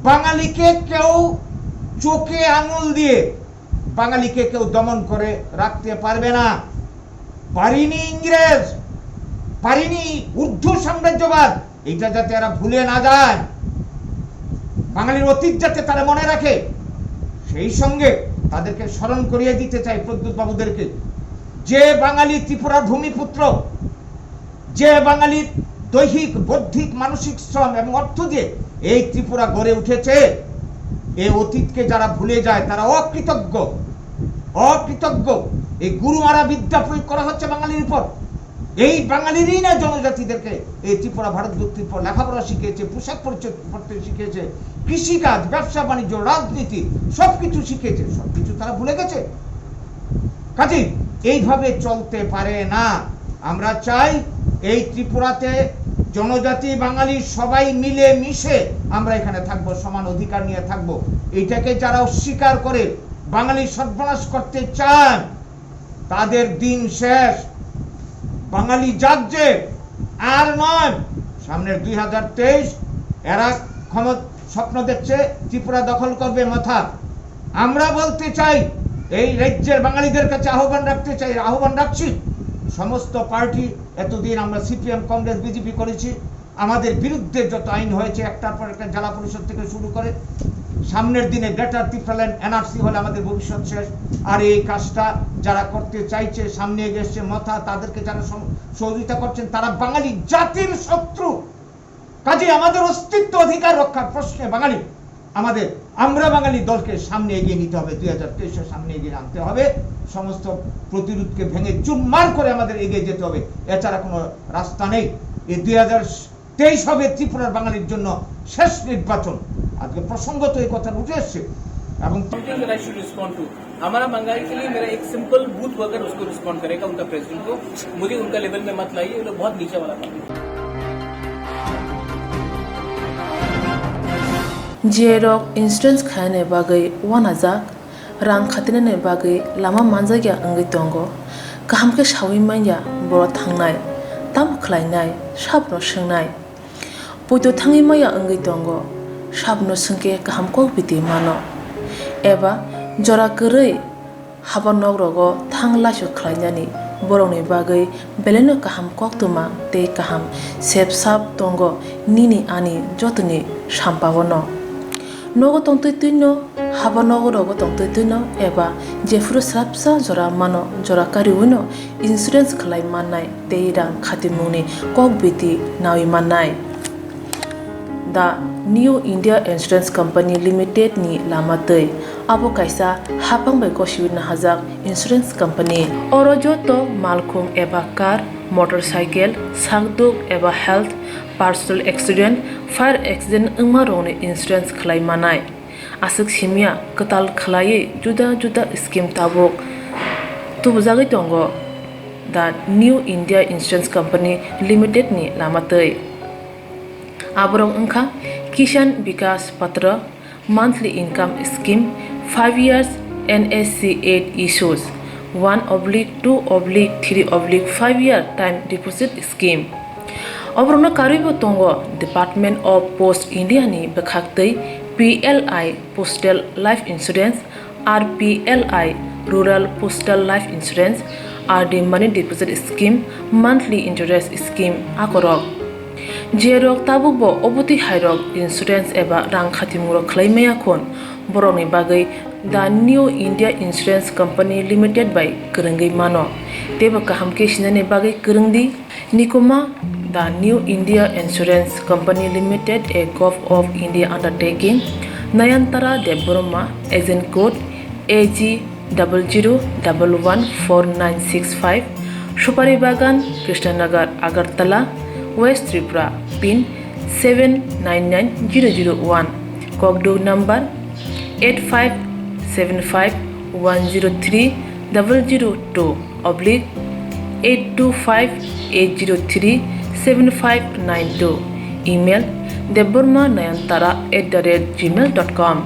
বাঙালিকে কেউ চোখে আঙুল দিয়ে বাঙালিকে কেউ দমন করে রাখতে পারবে না। পারিনি ইংরেজ, পারিনি উর্দু সাম্রাজ্যবাদ, এটা যাতে এরা ভুলে না যায়, বাঙালির অতীত যাতে তারা মনে রাখে, সেই সঙ্গে তাদেরকে স্মরণ করিয়ে দিতে চাই প্রদ্যুৎ বাবুদেরকে, যে বাঙালি ত্রিপুরার ভূমিপুত্র, যে বাঙালির দৈহিক, বৌদ্ধিক, মানসিক শ্রম এবং অর্থ দিয়ে এই ত্রিপুরা গড়ে উঠেছে, এই অতীতকে যারা ভুলে যায় তারা অকৃতজ্ঞ, অকৃতজ্ঞ। এই গুরুমারা বিদ্যা প্রয়োগ করা হচ্ছে বাঙালির উপর। এই বাঙালিরই না জনজাতিদেরকে এই ত্রিপুরা ভারত ত্রিপুরা লেখাপড়া শিখিয়েছে, পোশাক পরিচয় পড়তে শিখিয়েছে, কৃষিকাজ, ব্যবসা বাণিজ্য, রাজনীতি সবকিছু শিখিয়েছে, সবকিছু তারা ভুলে গেছে। কাজেই এইভাবে চলতে পারে না। আমরা চাই এই ত্রিপুরাতে জনজাতি বাঙালি সবাই মিলে মিশে আমরা এখানে থাকবো, সমান অধিকার নিয়ে থাকবো। এইটাকে যারা অস্বীকার করে বাঙালি সর্বনাশ করতে চান তাদের দিন শেষ। বাঙালি জাগছে আর নয়। সামনের 2023 এরা স্বপ্ন দেখছে ত্রিপুরা দখল করবে মাথা। আমরা বলতে চাই, এই রাজ্যের বাঙালিদের কাছে আহ্বান রাখছি, সমস্ত পার্টি এতদিন আমরা সিপিএম, কংগ্রেস, বিজেপি করেছি, আমাদের বিরুদ্ধে যত আইন হয়েছে একটার পর একটা, জেলা পরিষদ থেকে শুরু করে, সামনের দিনে গ্রেটার ত্রিপুরা লেন এনআরসি হলে আমাদের ভবিষ্যৎ শেষ। আর এই কাজটা যারা করতে চাইছে, সামনে এগিয়ে এসছে মাথা, তাদেরকে যারা সহযোগিতা করছেন তারা বাঙালি জাতির শত্রু। কাজে আমাদের অস্তিত্ব অধিকার রক্ষার প্রশ্নে বাঙালি আমরা বাঙালি দলকে সামনে এগিয়ে নিতে হবে, 2023 সামনে এগিয়ে আনতে হবে। সমস্ত প্রতিরোধকে ভেঙে চুরমার করে আমাদের এগিয়ে যেতে হবে, এছাড়া কোনো রাস্তা নেই। এই 2023 হবে ত্রিপুরার বাঙালির জন্য শেষ নির্বাচন। আজকে প্রসঙ্গত এই কথা উঠে এসছে। এবং हमारा महंगाई के लिए मेरा एक सिंपल बूथ वर्कर उसको रिस्पॉन्ड करेगा, उनका प्रेसिडेंट को। मुझे उनका लेवल में मत लाइए, वो लोग बहुत नीचे वाला काम। जेरक इंश्योरेंस खाने बागै वानाजाक रां खातिने बागै लामा मानजागिया अंगै दंगो गाहाम के सावै माइया बर थांनाय ताम खलायनाय साबनो सोंनाय बयदो थाङै माइया अंगै दंगो साबनो सोंके गाहाम को बिदि मानो एबा जरा गरै हाबा नगरगो थांलासो खलायनानि बरंनि बागै बेलेनो गाहाम कोक्तमा ते गाहाम सेब साब दंगो निनि आनि जतनि साम्पावनो नगो तंतैतैनो हाबा नगरगो तंतैतैनो एबा जेफुरो स्राबसा जरा मानो जरा कारिउनो इन्सुरेन्स खलाय माननाय ते रां खातिमुनि कक बिदि नावि माननाय दा new India insurance company limited नि लामातै आबो कायसा हापांबाय गसिबिनो हाजाक इंश्योरेंस कंपनी अरजतो मालखुम एबा कार मोटरसाइकेल सागदुक एबा health personal accident fire accident अंगमा रोने इंश्योरेंस खलाय मानाय आसक सिमिया कताल खलायै जुदा जुदा स्कीम ताबक तुबजागै दंगो दा new India insurance company limited नि लामातै आबरं अंखा किसान विकास पत्र monthly income scheme 5 years NSC 8 issues 1/2/3/5 year time deposit scheme. Obrona karibo tongo Department of Post India ni bekhaktei PLI Postal Life Insurance, RPLI Rural Postal Life Insurance, RD Money Deposit Scheme, Monthly Interest Scheme akorok. Jerok tabubo obuti hairok insurance eba rang khatimuro khlaimaya khon boroni bagai the New India Insurance Company Limited by Kurungai Mano. Teba kaham ke shinane bagai kurungdi Nikoma the New India Insurance Company Limited, a Gulf of India undertaking. Nayantara Deborma, agent code AG 00114965, Shupari Bagan, Krishnanagar, Agartala, West Tripura, PIN 799001, Kokdo number 85751020/825-803-7592. Email debormanayantara@gmail.com.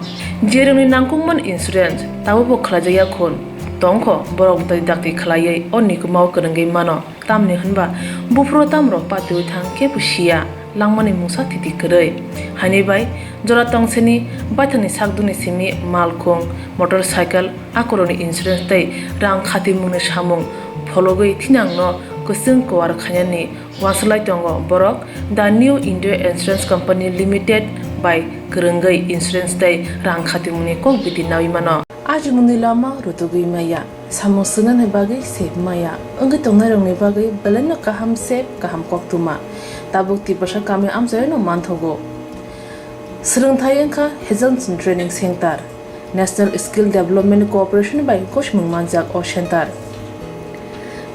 Jeremy Nangkungman Insurance Tabubo Klajaya Khon Tongko Borok Dakti Klayay Onikumau Kurungai Mano Tamni Hanba Bufro Tamro Patu Thang Kepushia Langmani Musa Titi Kurei Hanibai Jora Tongseni Bathani Sakduni Simi Malkong Motorcycle Akoroni Insurance Day Rang Khati Mune Shamung Fologoi Tinangno Kusung Kwar Khanyani Wansalai Tongo Borok the New India Insurance Company Limited by Kurungai Insurance Day Rang Khati Mune Kong Biti Nawimano Aji Muni Lama Rutugui Maya Samusunan Hebagi Save Maya Ungitongarong Nebagi Beleno Kaham Save Kaham Koktwma Tabuk Tibasha Kami Amzayano Mantogo Swrangchati Hezelson Training Center National Skill Development Cooperation by Koshmung Manjak O Center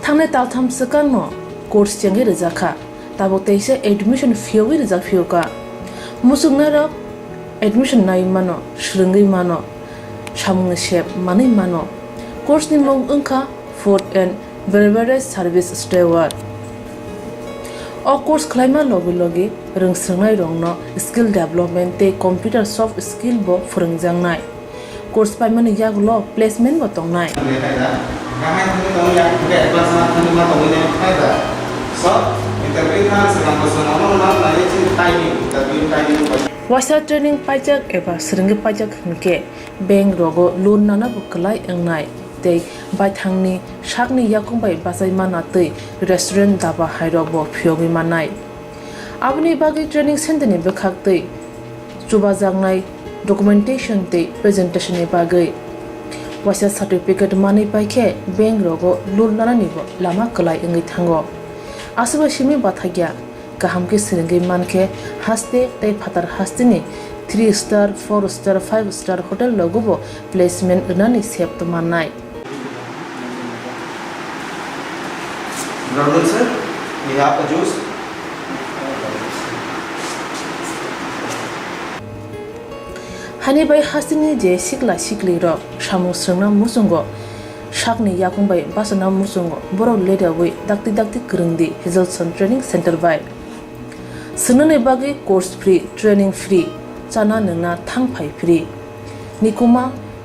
Thane Taltham Sakano course Changi Rizaka Tabuk Teise admission Fiowi Rizak Fioka Musugnara admission Naimano Shringi Mano Shamung Shep Mani Mano course ni Mong Unka Food and Beverage Service Steward O course Klima Logi Rung Srangai Rongno Skill Development Te Computer Soft Skill Bo Frungjangnai course Paimani Yag Law Placement Botongnai Wasa training pajak eba seringi pajak hingke bank rogo loan nana bukalai engnai tei baithangni shakni yakungbai basai mana tei restaurant daba hairogbo phiogi manai abni bagi training center ni bekhak tei chubajangnai documentation tei presentation ni bagai wasa certificate mani paikhe bank rogo loan nana nibo lama kalai engai thango asaba shimi bathagya kaham ke seringi manke haste tei phatar hastini 3 star 4 star 5 star hotel logobo placement unani sep to manai Brother sir, we have a juice. Hani bai hastini je sikla sikli ro shamu srna musungo shakni yakungbai basana musungo boro leda we dakti kurungdi Hezelson Training Center by Sunane bagi course free training free chana nuna thangphai free Nikoma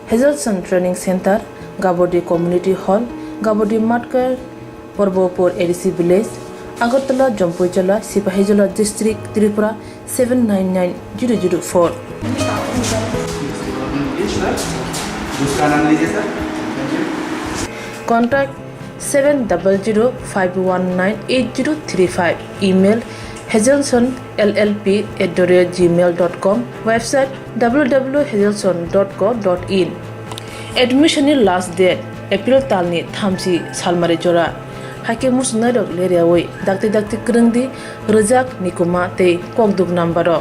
Hezelson Training Center Gabodi Community Hall Gabodi Matkar Porbopur ADC Village Agartala Jampuijala Sipahijala District Tripura 799004 Contact 7005198035 Email hazelsonllp@gmail.com Website www.hazelson.co.in Admission last date April talni thamsi salmari jora Hake musnadok leriawi dakti kurungdi Rejak Nikoma tei Kokduk nambaro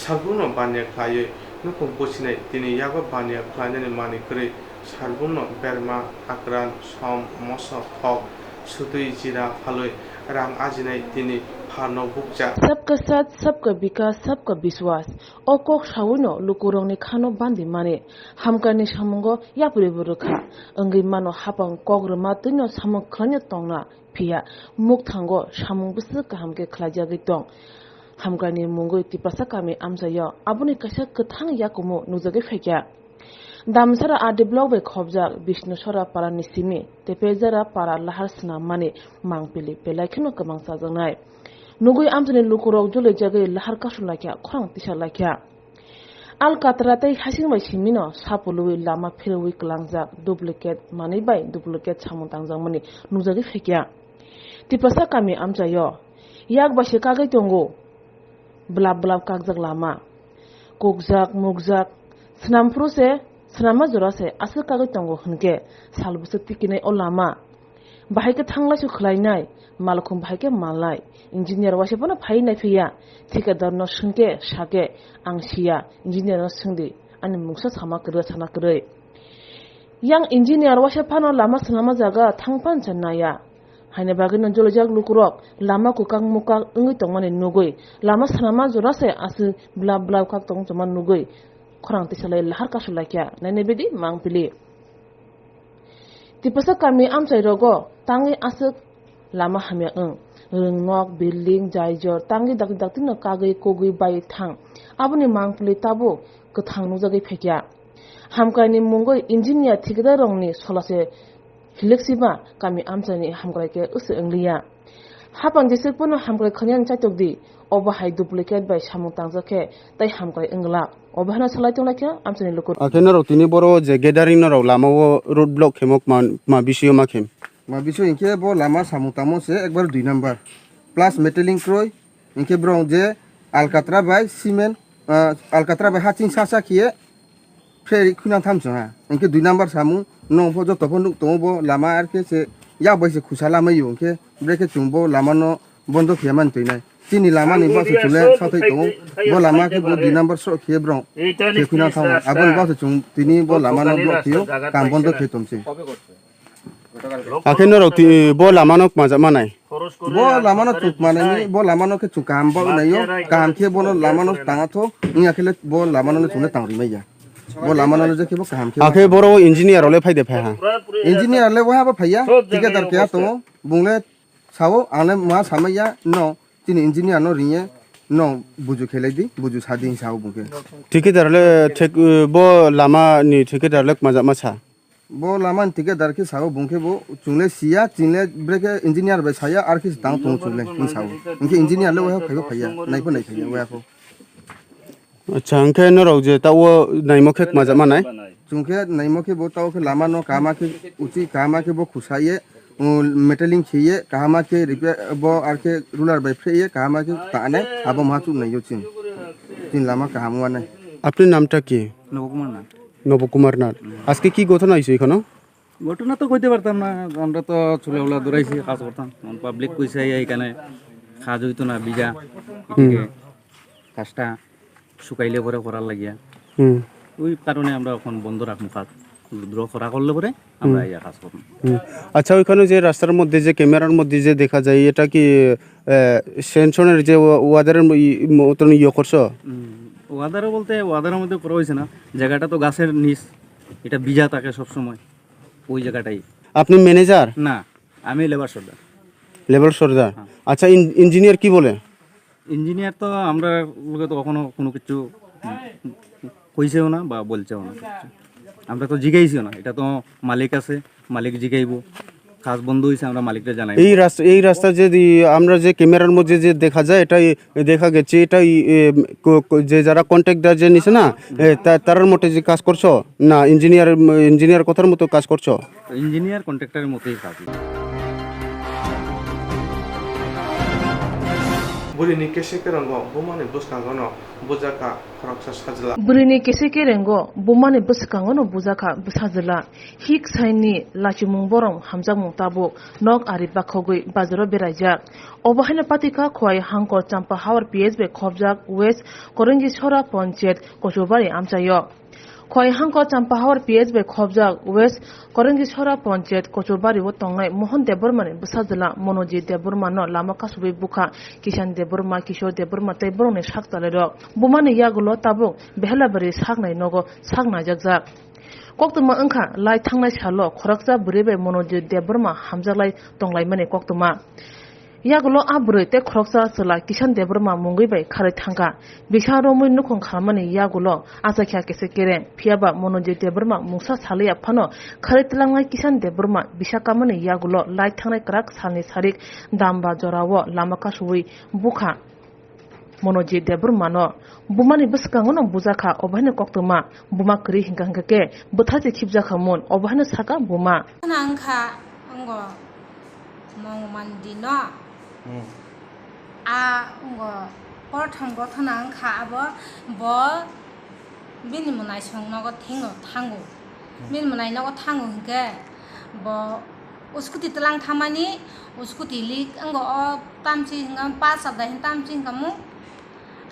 Salbuno Banya Klaye Nukung Pusinai Tini Yago Banya Klanani Mani Kuri Salbuno Berma Akran Som Mosa Hok Sutui Jira Haloi Rang Ajinai Tini Hano Bukja सबका साथ सबका विकास सबका विश्वास ओ Coke साउनो लुकुरंगनि खानो बान्दी माने हामकानि सामुंगो यापुरि बुरुखा अंगै मानो हापं कोग्रमा तुनो सामुं खन्य तंना pia muk thango samung busu kahamke khlajagui tong hamgrani mungoi tipasa kami amjayo abuni kaisa kathang yakumu nujage phekya damsara a develop be khobjak bisnusara para nisimi tepejara para lahar sna mane mangpili pelakhino kamang sajangnai nugui amjani lukurok jule jagai lahar kasulakya khorang tisalakya Alcatraz hasing bai simino sapului lama phirwi klangjak duplicate mani bai duplicate samung tangjak mani nujagi phekya tipasa kami amjayo yak base kagai tongo blab blab kagjak lama kokjak mugjak snampruse snama jorase asal kagai tongo hunke salbusu tikine o lama bahaike thanglasu khlainai malkhum bahaike malnai engineer wasepona phainai phiya thikadar no sungke sake angsia engineer no sungdi ani mungsa sama kre sana kre yang engineer wasepano lama snama jaga thangpan chanaya haine bagin jolojak lukurok lama kukang mukak ungi tongmani nugoi lama snama jorase asu blab blab kak tong chaman nugoi khorang tisalai lahar kasulakya nainebedi mangpili tipasa kami amchai rogo tangi asuk lama hamya ringnok building jaijor tangi dak no kagai kogui bai thang abuni mangpili tabo kathang nujagi phekya hamkani mungoi engineer thikda rongni solase hileksiba kami amchani hamkrai ke us angliya hapang jese pono hamkrai khanyang chaitokdi obahai duplicate bai samung tangjake tai hamkrai angla obahana salai tonglakya amchani lukur akenaro tini boro je gathering no lamao road block khemok ma bisio makhem ma bisio inke bo lama samung tamo se ekbar 2 number plus metaling kroi inke brong je Alcatraz bai cement Alcatraz bai haching sasa khie feri khuna thamso ha inke 2 number samung no pho jo topon tobo lama arke se ya bai se khusala mai inke breke chungbo lama no bondo khiaman toinai tini lama ni ba chule sathai to bo lama ke bo 2 number so khie brong ke khuna tham abon ba chung tini bo lama no block khio kam bondo khitomse akenaro bo lamanok maja manai bo lamano chuk manani bo lamano ke chukam bo nayo kam ke bo lamano tangatho ni akele bo lamano ne chune tangri maiya bo lamano je ke bo kam ke ake boro engineer ole phaide pha ha engineer le wa ba phaya tike dar kya to bungle sawo ane ma samaya no tin engineer no riye no buju khelai di buju sadi sawo bunke tike dar le thek bo lama ni tike dar lek maja macha bo laman tike dar ke sawo bunke bo chungle sia chingle breke engineer ba saya ar ke tang tong chungle ni sawo inke engineer le wa phaiba phaya nai phai wa ko acha anke no rok je tawo naimo khek maja manai chungke naimo ke bo tawo ke lama no kama ke uchi kama ke bo khusaye metaling khiye kama ke repair bo ar ke ruler bai pheye kama ke tane abo ma chu nayo tin lama kahamwa nai আপনার নামটা কি নবকুমার নাথ আজকে কি ঘটনা হয়েছে এখানে ঘটনা তো কইতে পারতাম না আমরা তো ছোটবেলা দৌড়াইছি কাজ করতাম পাবলিক কইছে এইখানে কাজ হইতো না বিজা এদিকে কাজটা শুকাইলে পরে করার লাগিয়া ওই কারণে আমরা এখন বন্ধ রাখবো কাজ দ্রুত করা করলে পরে আমরা এই কাজ করব আচ্ছা ওইখানে যে রাস্তার মধ্যে যে ক্যামেরার মধ্যে যে দেখা যায় এটা কি সেনশনের যে ওয়াদারের মতন ইয়ে করছো ওয়াদারে বলতে ওয়াদারের মধ্যে করা হয়েছে না জায়গাটা তো গাছের নিচ এটা বিজা থাকে সব সময় ওই জায়গাটাই আপনি ম্যানেজার না আমি লেবার সর্দার লেবার সর্দার আচ্ছা ইঞ্জিনিয়ার কি বলে ইঞ্জিনিয়ার তো আমরা লোকে তো কখনো কোনো কিছু কইছেও না বা বলছেও না আমরা তো জিগাইছিও না এটা তো মালিক আছে মালিক জিগাইবো কাজ বন্ধ হয়েছে আমরা মালিককে জানাই এই রাস্তা যে আমরা যে ক্যামেরার মধ্যে যে দেখা যায় এটাই দেখা গেছে এটাই যে যারা কন্ট্রাক্টর যে নিছে না তার মতো যে কাজ করছো না ইঞ্জিনিয়ার কথার মতো কাজ করছো ইঞ্জিনিয়ার কন্ট্রাক্টরের মতোই কাজ Burini keseke rango bumani buskangono bujaka khoroksa sajla Burini keseke rango bumani buskangono bujaka busajla hik saini lachimung borong hamjamung tabo nok ari bakhogoi bazaro berajak obahina patika khoi hangkor champa hawar PSB khobjak west korengi chora panchayat kochobari amchayo khoi hangkor champa hawar PSB khobjak west korengi chora panchayat kochobari wo tongnai mohan debormani busajla monoji debormano lama kasubi bukha kishan deborma kishor deborma tai borone shaktale ro bumani yagulo tabo behlabari saknai nogo sakna jakjak Koktwma angkha lai thangnai salo khoraksa buribe monoji debrma hamjalai tonglaimani Koktwma yagulo abroi te khoroksa sala kisan debrma mungi bai khare thanga bisaro mui nukhong khamani yagulo asakya kese kere phiaba monoji debrma mungsa salia phano khare tlangai kisan debrma bisakamani yagulo lai thangnai krak salni sarik damba jorawo lamaka suwi bukha monoji debrma no bumani biskangono bujaka obhane Koktwma buma kri hinganga ke buthaji khibja khamun obhane saka buma nangkha ngo mongmandino ngo porthanggo thanangkha abo bo bini munai songnogo thango bini munai nogo thango hingke bo uskuti tlang thamani uskuti lik ngo tamchi hinga pa sabda hin tamchi hingamu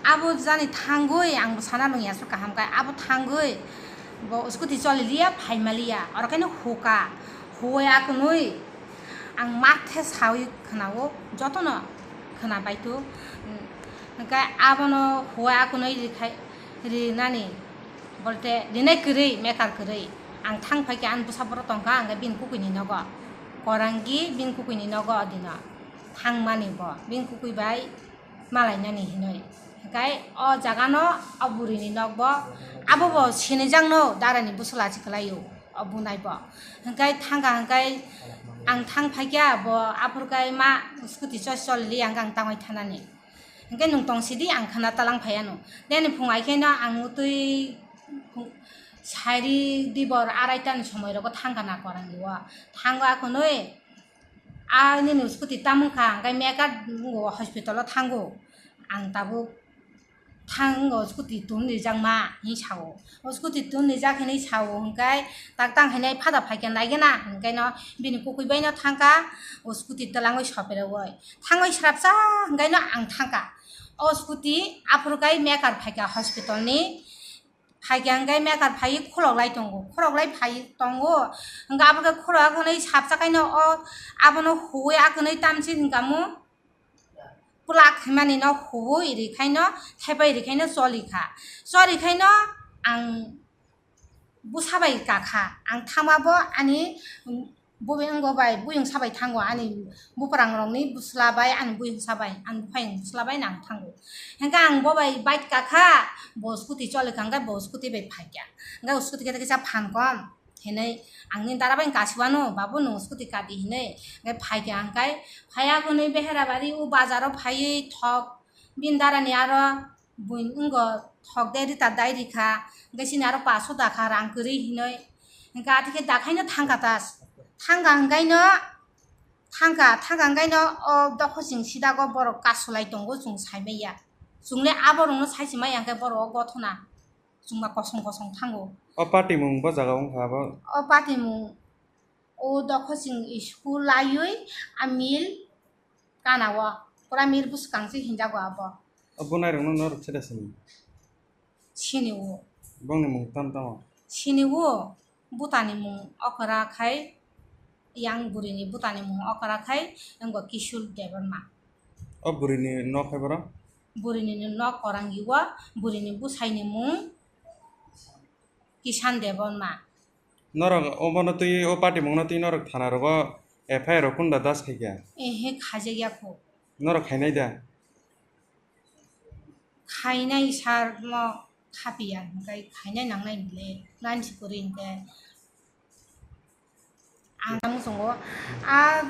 abo jani thangoi ang sana lung yasu kaham kai abo thangoi bo uskuti cholilia phaimalia orkaino huka huya kunoi ang mathe sawi khnao jotono khna baitu ka abono huya kunoi rikhai ri nani bolte dinai kri mekar kri ang thang phai an busabro tongka ang bin kukuini nogo korangi bin kukuini nogo adina thang mani bo bin kukui bai malai nani hinoi kai o jagano aburini nogbo abobo sinijangno darani busula chiklayo abunai bo kai thanga kai ang thang phaikia bo apurkai ma skuti choli ang gang tangoi thanani kai nung tong sidi ang khana talang phaiano deni phungai kena ang utui sairi dibor araitan somoy rogo thanga na korangiwa thanga konoi a ni skuti tamungkha kai meka hospital thango ang tabu tango skuti tunni jangma ni chawo skuti tunni jakhani chawo hingkai taktang hainai phada phaiken naigena hingkai no bini kukui baino thangka skuti talangoi soperoi thangoi srapsa hingkai no ang thangka o skuti apurkai mekar phaika hospital ni phaika hingkai mekar phai khologlai tongo hingga apurkai khologlai sapsa kaino o abono huwe akunoi tamchi hingkamu Pulak mani no huwo iri kaino thaibai iri kaino soli kaino ang busabai kakha ang thamabo ani bubenggo bai buyung sabai thango ani buparang rongni buslabai ani buyung sabai an buphaing buslabai nang thango hengka ang bobai bike kakha bo skuti chole kanga bo skuti bai phaikya nga skuti kete kesa phangkom henai angni darabai kasiwano babu no skuti kadi hinai ngai phaikya angkai phaya gunoi beherabari u bazaro phai thok bindarani aro buingo thok deri ta dairi kha gaisini aro 500 dakha rang kri hinai nga atike dakhaino thanga angkaino o dokhosing sidago borok kasulai tongo jung saimaiya jungle aborongno saisima angkai borok gothona jungma kosong thango o party mung bo jaga ung khaba o party mung o dokhosing school layui amil kanawa pura mil bus kangsi hinjago abo abunai rong no rok chedasini siniwo bongni mung tam siniwo butani mung okara khai yang burini butani mung okara khai enggo kishul debarma o burini no khaibara burini no korangiwa burini busaini mung kisan debarma norok obono tui o party mung no tui norok thana rogo FIR rokunda das khaikya ehe khajegya ko norok khainai da khainai sar mo khapiya ngai khainai nangnai mile nansi purin ke ang songo a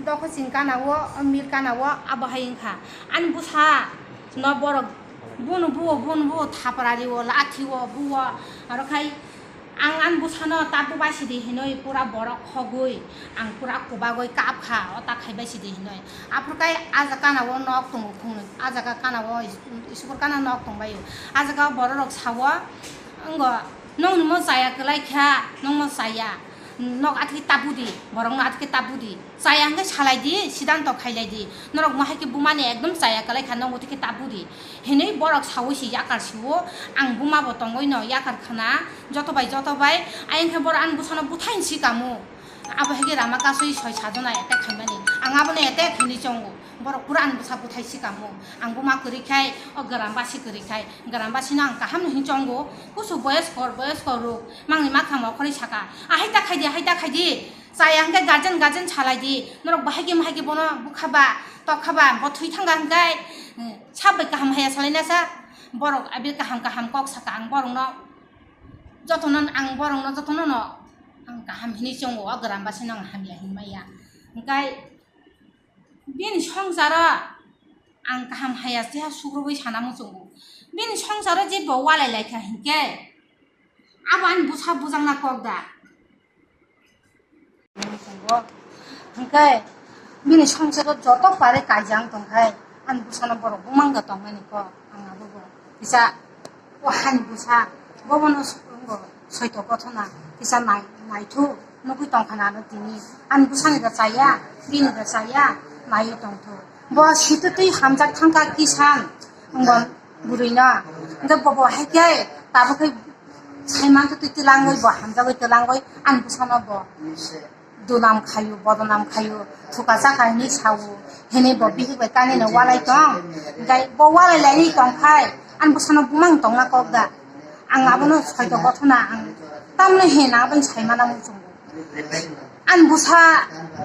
doko singkanawo amir kanawo abahaingkha an busa no borok bunu bu thaparari wo lathi wo buwa aro khai ang an busano tabu basidi hinoi pura borok khogoi ang pura kubagoi kapkha ota khaibasidi hinoi apurkai aja kanawo nok tung khung aja kanawo isupur kana nok tung bayo aja ka borok sawo ngo nong mo saya kelai kha nong mo saya nok atki tabudi borong atki tabudi saya ngai salai di sidan to khailai di norok mahai ki bumani ekdom saya kalai khana utki tabudi henei borok sawosi yakar siwo ang buma botongoi no yakar khana jotobai ayin kha bor an busana buthain si kamu abo hege rama kasoi 6-7 jona attack khaimani ang abone attack khini chongo बर'फोरा आं बुसा बुथायसि कामो आंबो मा करिखाय गोरानबासि करिखाय गोरानबासिनो आं गाहाम हिंचंगो कुसु बयस्क रुक मांनि मा खामाव खरि साका आहाय दाखायदि जाया हंगाय गार्जेन सालायदि नरक बाहायगे बनो बुखाबा तखाबा बथुइ थांगा हंगाय साबै गाहाम हाया सालायनासा बरक आबि गाहाम कक साका आं बरंनो जतनन आं बरंनो जतनन आं गाहाम हिंचंगो गोरानबासिनो आं हामिया हिमाया हंगाय बेनि संसारा आं गाहाम हायासै हा सुग्रुबै साना मोजोंगो बेनि संसारा जेबो वालायलायखा हिंके आबो आं बुसा बुजांना कगदा हंखाय बेनि संसारा जत पारे कायजां दंखाय आं बुसाना बर' बुमांगा दंनानिखौ आंहाबो बिसा वाहानि बुसा बबनो सैथ' गथना बिसा नायथु नुगै दंखानानो दिनि आं बुसानिदा जाया बिनिदा जाया नायै दंथु ब सितुतै हामजाक थांका किसान होनबा बुरैना ओंखाय बब हायखाय दाबोखै साइमांखौ तैलाङै ब हामजागै तैलाङै आं बुसाना ब दुनाम खायो बदनाम खायो थुका जाखायनि सावो हेने ब बिहिबाय कानिनो वालाय दं ओंखाय ब वालायलायनि दंखाय आं बुसाना बुमां दंना कगदा आं आबोनो सैथ' गथना आं तामनो हेना आबोन साइमाना मुजों आं बुसा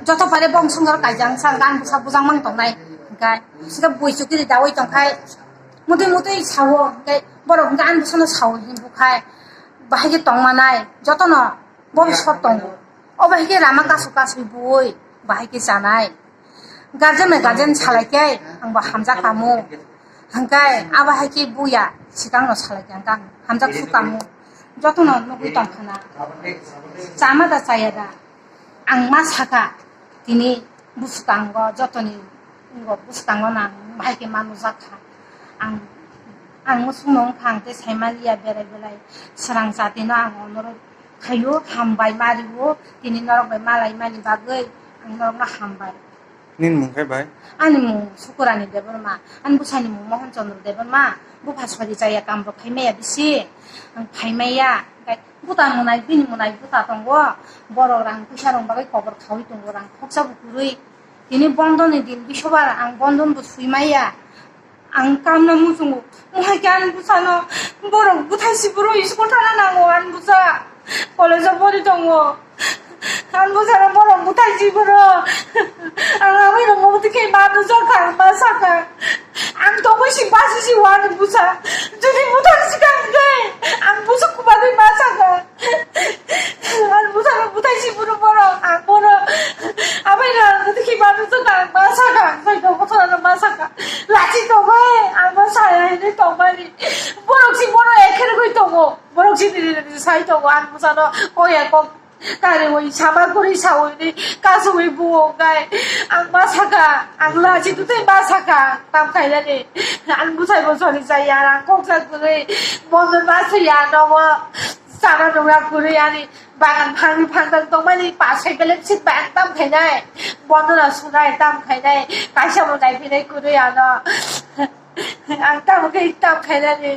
जत पारे बंसंगर कायजां सान आं बुसा बुजां मां दंनाय ओंखाय सिगा बयसुगिरि दावै दंखाय मुदै सावो ओंखाय बर' आं बुसानो सावो हिंबुखाय बाहायगे दंमानाय जतनो भबिष्यत दं अबायगे रामा कासु बुय बाहायगे जानाय गार्जेन सालायखाय आंबो हामजा कामो हंखाय आबाहायगे बुया सिगांनो सालायखाय आं हामजा सुकामो जतनो नुगै दंखाना जामादा जायादा आं मा साका दिनै बुसुकांगो जतनि बुसुकांगो ना बाहायगे मानु जाखा आं मुसुंनो खांते साइमालिया बेराय सोरांजातिनो आं अनुरोध खायो हामबाय मारियो दिनै नरकबाय मालाय मानि बागै आं नरकनो हामबाय निन मुंखाय बाय आंनि मुं सुकुरानि देबरमा आं बुसानि मुं मोहन चन्द्र देबरमा बुफासवारि जाया कामरो खायमाया बिसि आं खायमाया बुता मुनाय बिनि मुनाय बुता दंगो बर' रां फैसा रं बागै खबर खावै दंगो रां खक्साबो गुरै दिनै बन्दनि दिन बिसबार आं बन्दनबो सुइमाया आं कामना मुजोंगो महायके आं बुसानो बर' बुथायसि बर' इस्कुल थाना नांगौ आं बुसा कलेजाव बरि दङ आं बुसानो बर' बुथायसि बर' आं आबै न'मोदखे मानु जाखा मा साखा आं तो बैसि बासिसि वान बुसा जुदि बुथायसि कांगे आं बुसा कुबागै मा साखा आं बुसानो बुथायसि बर' आं बर' आबै न'मोदखे मानु जाखा मा साखा सैथ' गथ'नो मा साखा लाचि दङै आं मा सायाहैनो दंबानि बर'सि बर' एखेर गै दङ बर'सि दिनै साइ दङ आं बुसानो कया कक कारे वै सामा गुरै सावैनि कासुवै बुवगाय आं मा साखा आं लाचि तुतै मा साखा ताम खायनानि आं बुसायबो सरि जाया आं कक्सा गुरै बन्दन मा सैया दङ साना नङा गुरै आनि बागान फांदों दंमानि पासै बेलेग सिट बाग ताम खायनाय बन्दना सुनाय ताम खायनाय काइसाबो नायफैनाय गुरै आनो आं तामखै ताम खायनानि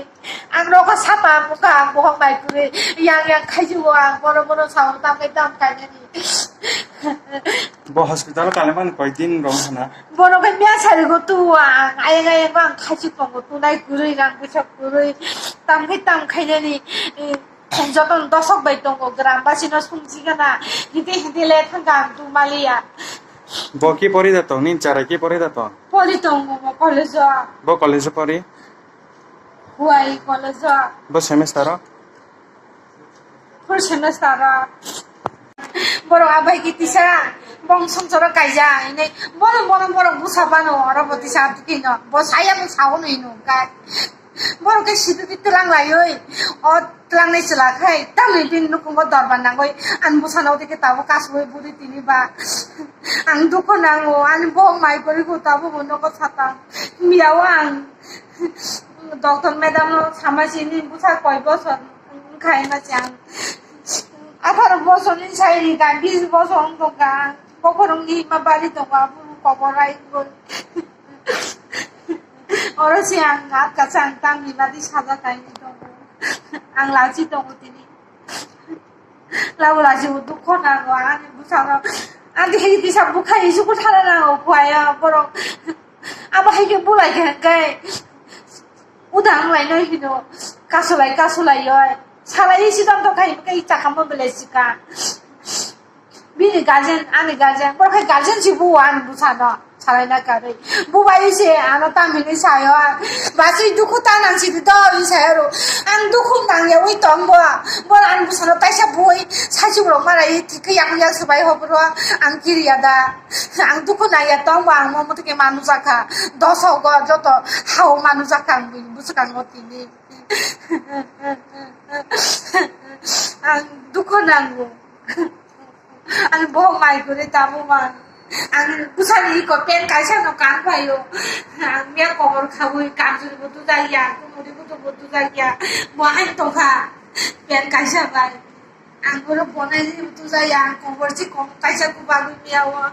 आं रका सापा मुखा आं बहं नाय गुरै yang खायजुगो आं बर' सावो तामखै ताम खायनानि ब हस्पिटाल कालेमान कयदिन रं हाना बर'खै मिया सारिगो तुवा आयें आं खायजुगो तुनाय गुरै आं बैसाग गुरै तामखै ताम खायनानि যতন দশক বাই দङ গ্রামবাসীনো संजिगोना हिदे ले थांगा आं दुमालिया ब की परि जातो निन चारा की परि जातो परि दङ कलेज ब कॉलेज परि हुआई कलेज ब सेमेस्टर फुल सेमेस्टर बर' आबाय गितिसा बं संसार कायजा इनै बर' बुसाबानो रबतिसा दुकिनो ब साया बो सावनो इनु गाय बर' के सिदुति तलां लायै अ तलांनाय सलाखै तामनै दिन नुकुंगो दरबार नांगै आं बुसानाव दिके ताबो कासुबै बुरि तिनिबा आं दुखु नांगौ आं बं माइ गरिगो ताबो मनोको साता मियाव आं डॉक्टर मैडम सामाजिनि बुसा कय बसर खायना चां 18 বছরনি সাইরি গান 20 বছর দঙ্গা কখরঙ্গি মা বাড়ি দঙ্গা পুরু কবরাই গল অরসি আং আকা চাং তাং নিবাদি সাজা কাইনি দঙ্গ আং লাজি দঙ্গ তিনি লাউ লাজি দুঃখ নাগো আনি বুসানো আদি হেই দিসা বুখাই সুকু থালা নাগো ভয়া বরং Aba hayo bulai kai udang lai noi hino kasulai yoi salai sidam to kai chakam bele sika bini gajen por kai gajen sibu an busana salai na kare bu bai se ano tamini sayo basi duku tanang si do i sayro an duku nang ya wi tombo bon an busana taisa boi saji bro mara i tik yang sabai hobro an kiriya da an duku na ya tombo an mo ke manu jaka 10 go joto hau manu jaka busukang otini an duku nangu an bo mai gore tamu man an busani ko pen kaisa no kan payo an mia kobor khabui kan juri butu jaiya kumuri butu jaiya bo an to kha pen kaisa bai an goro bonai butu jaiya kobor ji kom kaisa ku bagu mia wa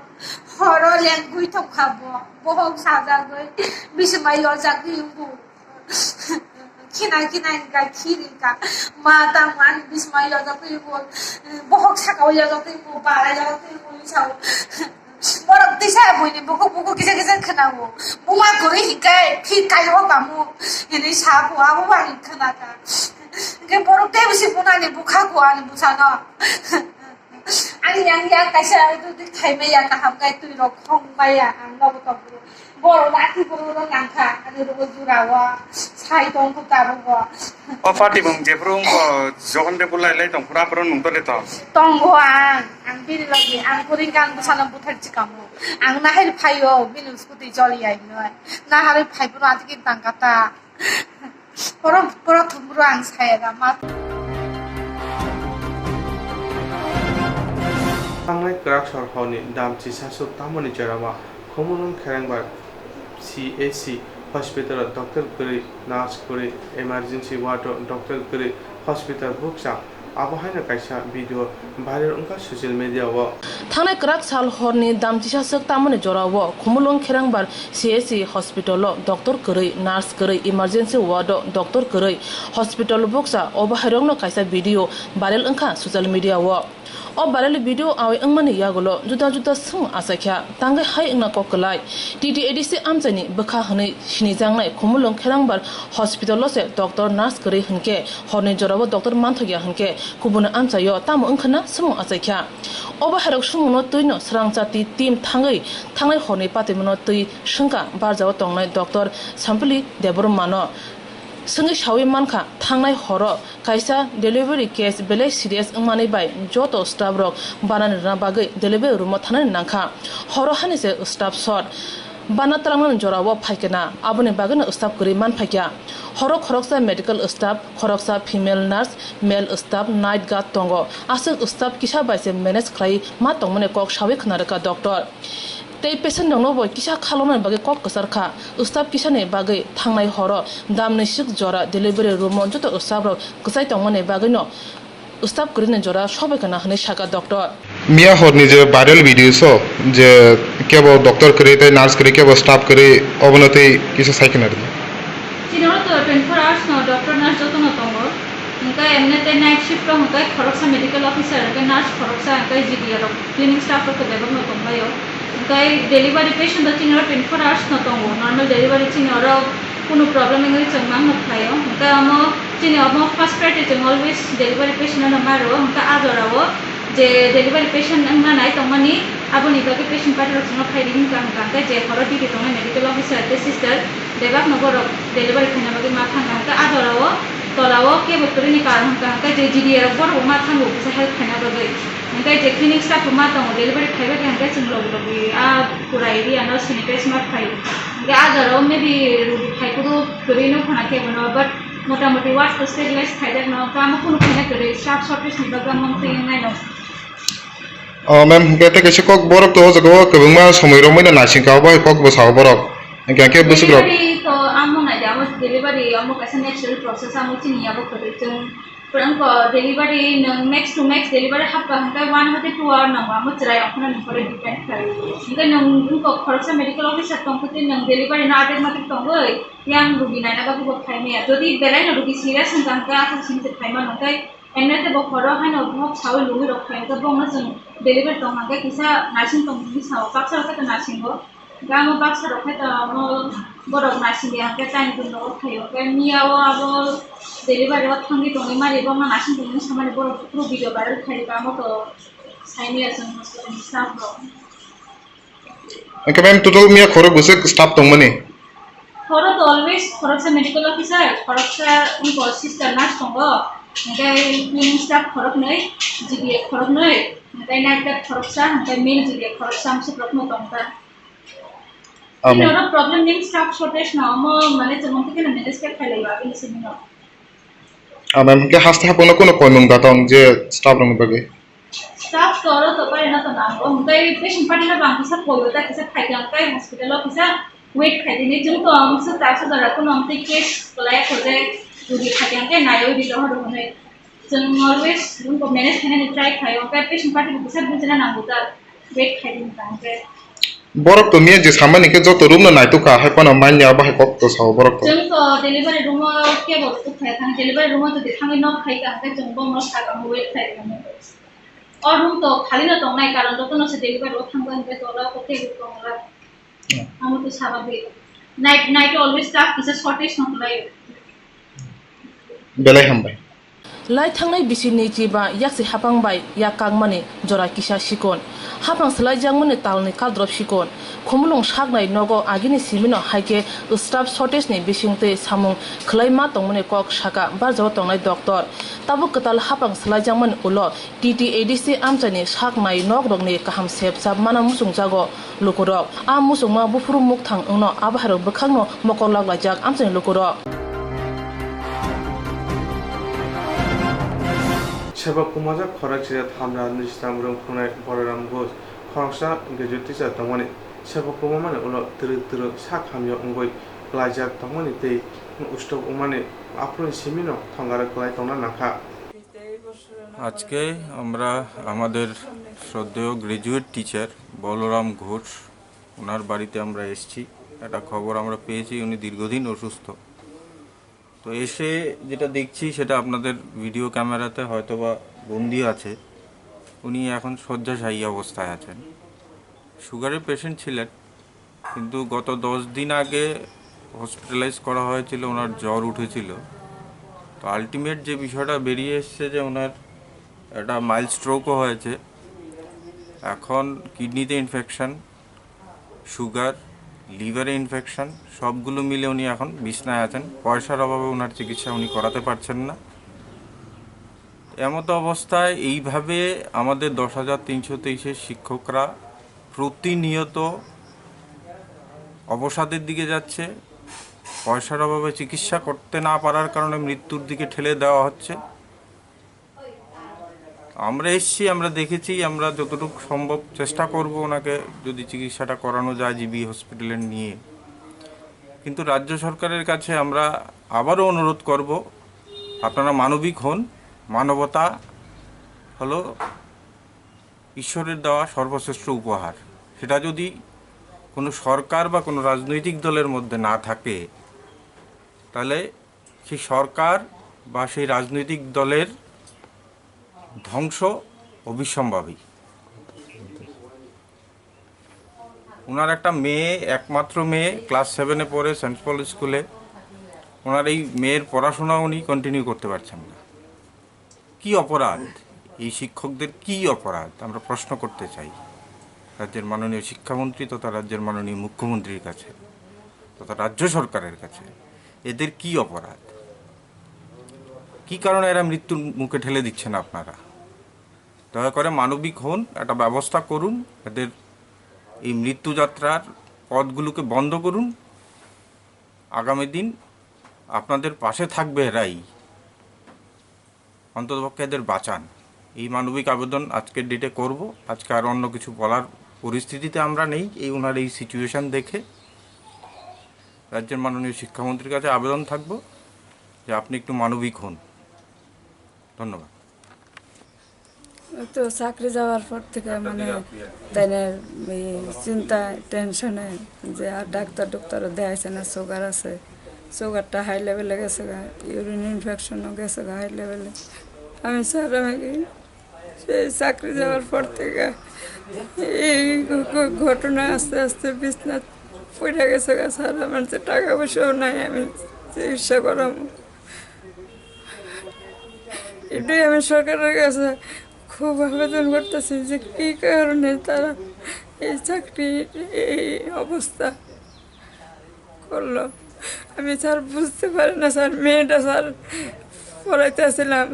horo len gui to khabo bo hok saja goi bismai yo jakui bu kina ka khiri ka mata man bismai yo jakui bu bo hok sakau yo jakui bu para yo jakui bu sao Borok desa buni buku kisa kenawo. Buma gori hikai fit kayo kamu. Ini sabu abu bang kenaka. Ke borok deh bisi buna ni buka gua ni busana. Ani yang kaisa itu di kaime ya kaham kai tu rok hong baya angga betul. Borok laki borok ngangka ani rok jurawa. Sai tong ku tarugo. O party bang jeprung ko johan de bulai lai tong pura pura nung tole to. Tonggo ang bini lagi ang kuringkan busana butar cikamu. Ang nahir payo bini skuti joli ay noy. Nahir pay pura atikin tangkata. Pura tumburu ang saya mat. Tanglai kerak sorhoni dam cisa sub tamoni jarawa komulung kerangbar CAC hospital doctor kuri nurse kuri emergency ward doctor kuri hospital buksa abahana kaisa video viral ongka social media wo थांनाय क्राक साल हरनि दामथिसा सक तामने जरावो खुमुलुं खेरांबार CSC hospital doctor करै nurse करै emergency ward doctor करै hospital बक्सा अबाहायरंनो कायसा video viral अंखा social media वो o barali video awe angmani yagolo juda sung asakya tangai hai ingna kokkolai TTADC amjani bakha hne sinijangnai khumulong kherangbar hospital se doctor nurse kare hunke horni jorabo doctor manthogya hunke kubuna amchayo tam angkhana sung asakya oba harok sumuno toino Swrangchati team thangai horni patimono tui shungka barjaw tongnai doctor sampli debormano संगे शावी मानखा थांनाय हरो कायसा delivery case बेले serious अंगमानै bye जतो staff रक बानानि रना बागै delivery room थानानि नांखा हरो हानिसे staff shot बाना तलांगन जरावो फाइकेना आबनि बागैनो स्टाफ करि मान फाइक्या हरो खरकसा मेडिकल स्टाफ खरकसा female nurse male staff night guard तंगो आसो स्टाफ किसा बायसे मैनेज खाइ मा तंगमने कक शावी खनारका डॉक्टर तै पेशेंट नंगनो बय किसा खालमन बागै कक कसरखा स्टाफ किसाने बागै थांनाय हरो दामनि सिक जरा डेलिवरी रूम जतो स्टाफ रो गसाय तंगमने बागैनो स्टाफ करिने जरा सबायखना हने साका डॉक्टर मिया हरनि जे भाइरल वीडियो सो जे केबो डॉक्टर करे तै नर्स करे केबो स्टाफ करे अबनते किसा साइकन आरि चिनो तो 24 आवर्स नो डॉक्टर नर्स जतो न तंगो उनका एमने नाइट शिफ्ट रो उनका खरकसा मेडिकल ऑफिसर के नर्स खरकसा का जीडीआर क्लिनिक स्टाफ को लेबर न तंगयो उनका delivery patient the Chino 24 hours न तंगो नॉर्मल डेलीवरी चिनो रो कोनो प्रॉब्लम नगै चंगमां न थायो उनका अमो चिनो अमो फर्स्ट प्रायोरिटी जों ऑलवेज डेलीवरी पेशेंट न मारो उनका आजरावो जे डेलीवरी पेशेंट अंगना नाय तंगमानि आबनि बागे पेशेंट पाटर जों फाइरिंग का जे हरो डिटी तंग मेडिकल ऑफिसर के सिस्टर देबाक नगर डेलीवरी खाना बागे मा थांगा का आजरावो तलावो के बतरिनि कारण का जे जीडीआर बर मा थांगो से हेल्प खाना बागे उनका जे क्लिनिक स्टाफ मा तंग डेलीवरी खाइबा के अंका जों लगे आ पूरा एरिया न सैनिटाइज मा खाइ के आजरावो मे बि खाइको करिनो खाना के बनो बट मोटामोटी वाट को स्टेरिलाइज खाइदा न काम कोनो खाना करे स्टाफ शॉर्टेज नि बागा मम थैनाय न मैम गेते कैसे कोकबोरक तो जगो कबंगमा समयरो मैना नासिंकाव बाय कोकबसाव बोरक गाके बसग्रो तो आमो ना जामो डेलीवरी आमो कैसे नेचुरल प्रोसेस आमो चिनियाबो करे जों परंको डेलीवरी न मैक्स टू मैक्स डेलीवरी हापा हंका 1 होते 2 आवर ना आमो चराय अपना नफरे डिपेंड करे हंका नंग उनको खरसा मेडिकल ऑफिसर तंकुते नंग डेलीवरी ना आटे माते तंगै यां रुगी नायना बाबू खाइमे जदि बेलाय न रुगी सीरियस हंका आखा सिनते खाइमा नंगाय एमनेते बो खरो हाय न बहुत सावै लुगि रखाय त बंग जों डेलीवरी तंग हंका किसा नार्सिंग तंग साव कापसा का nursing Gamo baksa rokai ta mo borok narsing ya ke time tu no thayo ke niawo abo delivery wa thangi to ni mari bo ma narsing tu ni samane borok pro video viral khai ba mo to saini asan hospital staff ro Angka ma'am total mia khorok busuk staff tong mani. Khorok always khorok sa medical officer khorok sa unko sister nurse tongo ngai cleaning staff khorok nei GBA khorok nei ngai night staff khorok sa ngai mail GBA khorok sa amse protmo tongta ini orang problem yang staff shortage na mo mane jamon ke na manage ke khalai ba ini semino Ma'am ke hasta hapono kono koimung datang je staff rong bagi. staff toro to pare na to na mo ngai patient party na bang sa koyo ta kisa khai gang kai hospital officer wait khai dini jung to am sa ta sa dara ko nam te case kolai khode duri khai gang kai nayo di lo ho ne jung always jung ko manage khane try khai kai patient party ko sa bujana na buta wait khai din tang ke Borok to mia je samani ke joto room na naitu ka hai pano manya ba hai kok to sao borok to. jung to delivery room ke bo to khai thang delivery room to dekhang no khai ka kai jung bo no sa ka wait khai ka और room तो खाली ना तो नहीं कारण तो न से डेलीवर रो थंग बन पे तो ला को के तो ला हम तो साबा दे नाइट नाइट ऑलवेज स्टाफ किसे शॉर्टेज न लाई Belai hambai. Lai thangnai bisini chiba yakse hapang bai ya kangmani jora kisa sikon hapang slai jangmani talni kaldrop sikon khumulung sagnai nogo agini simino haike staff shortage ni bisingte samung khlai ma tongmani kok saka barjaw tongnai doctor tabu katal hapang slai jangmani ulo TTADC amchani sagnai nogrogni kaham sepsap mana musung jago lukurok a musungma bufuru mukthang ungno abaharo bukhangno mokolak lajak amchani lukurok Sebab kumaja khorok sira thamra nistam rong khunai bororam gos khoroksa graduate teacher tongmani sebab kumamane ulo tru sak hamyo ongoi klajak tongmani tei ustok umane apron simino thangara klai tongna nakha আজকে আমরা আমাদের শ্রদ্ধেয় graduate teacher Balaram Ghosh ওনার বাড়িতে আমরা এসেছি একটা খবর আমরা পেয়েছি উনি দীর্ঘদিন অসুস্থ তো এসে যেটা দেখছি সেটা আপনাদের ভিডিও ক্যামেরাতে হয়তোবা বন্দি আছে উনি এখন শয্যাশায়ী অবস্থায় আছেন সুগারের পেশেন্ট ছিলেন কিন্তু গত 10 দিন আগে হসপিটালাইজ করা হয়েছিল ওনার জ্বর উঠেছিল তো আলটিমেট যে বিষয়টা বেরিয়ে এসেছে যে ওনার একটা মাইল্ড স্ট্রোকও হয়েছে এখন কিডনিতে ইনফেকশন সুগার লিভারে ইনফেকশন সবগুলো মিলে উনি এখন বিছনায় আছেন পয়সার অভাবে ওনার চিকিৎসা উনি করাতে পারছেন না এমতো অবস্থায় এইভাবে আমাদের 10,323-এর শিক্ষকরা প্রতিনিয়ত অবসাদের দিকে যাচ্ছে পয়সার অভাবে চিকিৎসা করতে না পারার কারণে মৃত্যুর দিকে ঠেলে দেওয়া হচ্ছে আমরা এসেছি আমরা দেখেছি আমরা যতটুকু সম্ভব চেষ্টা করব ওনাকে যদি চিকিৎসাটা করানো যায় জিবি হসপিটালে নিয়ে কিন্তু রাজ্য সরকারের কাছে আমরা আবারও অনুরোধ করব আপনারা মানবিক হন মানবতা হলো ঈশ্বরের দেওয়া সর্বশ্রেষ্ঠ উপহার সেটা যদি কোনো সরকার বা কোনো রাজনৈতিক দলের মধ্যে না থাকে তাহলে সেই সরকার বা সেই রাজনৈতিক দলের ধ্বংস অবিসম্ভাবী ওনার একটা মেয়ে একমাত্র মেয়ে ক্লাস 7-এ পড়ে সেন্ট পল স্কুলে ওনার এই মেয়ের পড়াশোনা উনি কন্টিনিউ করতে পারছেন না কি অপরাধ এই শিক্ষকদের কি অপরাধ আমরা প্রশ্ন করতে চাই রাজ্যের মাননীয় শিক্ষামন্ত্রী তথা রাজ্যের মাননীয় মুখ্যমন্ত্রীর কাছে তথা রাজ্য সরকারের কাছে এদের কি অপরাধ কি কারণে এরা মৃত্যুর মুখে ঠেলে দিচ্ছেন আপনারা দয়া করে মানবিক হন একটা ব্যবস্থা করুন এদের এই মৃত্যুযাত্রার পথগুলোকে বন্ধ করুন আগামী দিন আপনাদের পাশে থাকবে এরাই অন্ততপক্ষে এদের বাঁচান এই মানবিক আবেদন আজকের ডেটে করব আজকে আর অন্য কিছু বলার পরিস্থিতিতে আমরা নেই এই ওনার এই সিচুয়েশান দেখে রাজ্যের মাননীয় শিক্ষামন্ত্রীর কাছে আবেদন থাকবো যে আপনি একটু মানবিক হন ধন্যবাদ তো চাকরি যাওয়ার পর থেকে মানে তাই চিন্তা টেনশনে যে আর ডাক্তারও দেখাইছে না সুগার আছে সুগারটা হাই লেভেলে গেছে গা ইউরিন ইনফেকশনও গেছে গা হাই লেভেলে আমি স্যার আমাকে সেই চাকরি যাওয়ার পর থেকে এই ঘটনা আস্তে আস্তে বিছনাথ পড়ে গেছে স্যার। আমার যে টাকা পয়সাও নাই আমি চিকিৎসা করাম, এটাই আমি সরকারের কাছে খুব আবেদন করতেছি যে কী কারণে তারা এই চাকরি এই অবস্থা করলো। আমি স্যার বুঝতে পারি না স্যার। মেয়েটা স্যার পড়াইতেছিলাম,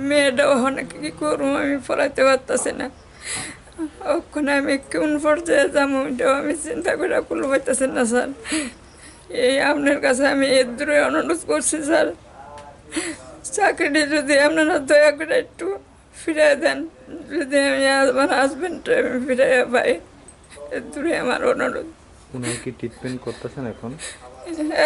মেয়েটা অনেক কী করবো আমি পড়াইতে পারতেছি না। ওখানে আমি কোন পর্যায়ে যাবো এটাও আমি চিন্তা করে কুল পাইতেছি না স্যার। এই আপনার কাছে আমি এর দূরে অনুরোধ করছি স্যার, চাকরিটি যদি আপনারা দয়া করে একটু ফিরিয়ে দেন, যদি আমি আমার হাজব্যান্ডটা আমি ফিরিয়ে পাই, এর দূরে আমার অনুরোধ। উনার কি ট্রিটমেন্ট করতেছেন এখন?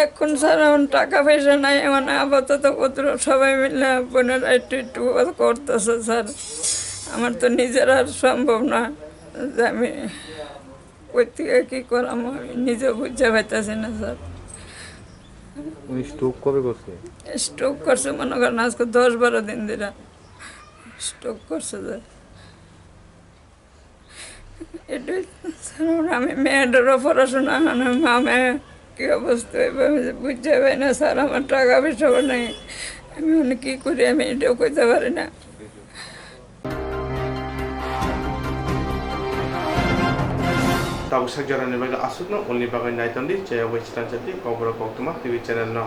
এখন স্যার এখন টাকা পয়সা নাই, এমন আপাতত পত্র সবাই মিলে বোনেরা একটু একটু করতেছে স্যার। আমার তো নিজের আর সম্ভব না যে আমি ওই থেকে কী করাম, আমি নিজে বুঝতে পাইতেছি না স্যার। উনি স্ট্রোক কবে করছে? স্ট্রোক করছে মনে করেন আজকে 10-12 দিন ধরে স্ট্রোক করছে স্যার। এটাই স্যার, আমি মেয়েটারও পড়াশোনা মামে কী অবস্থা আমি বুঝতে পারি না স্যার। আমার টাকা পয়সাও নেই, আমি অনেক কী করি আমি এটাও কইতে পারি না। Tabu sakjara ni baga asukna only baga naitan di jaya Swrangchati Kokborok Koktwma TV channel no.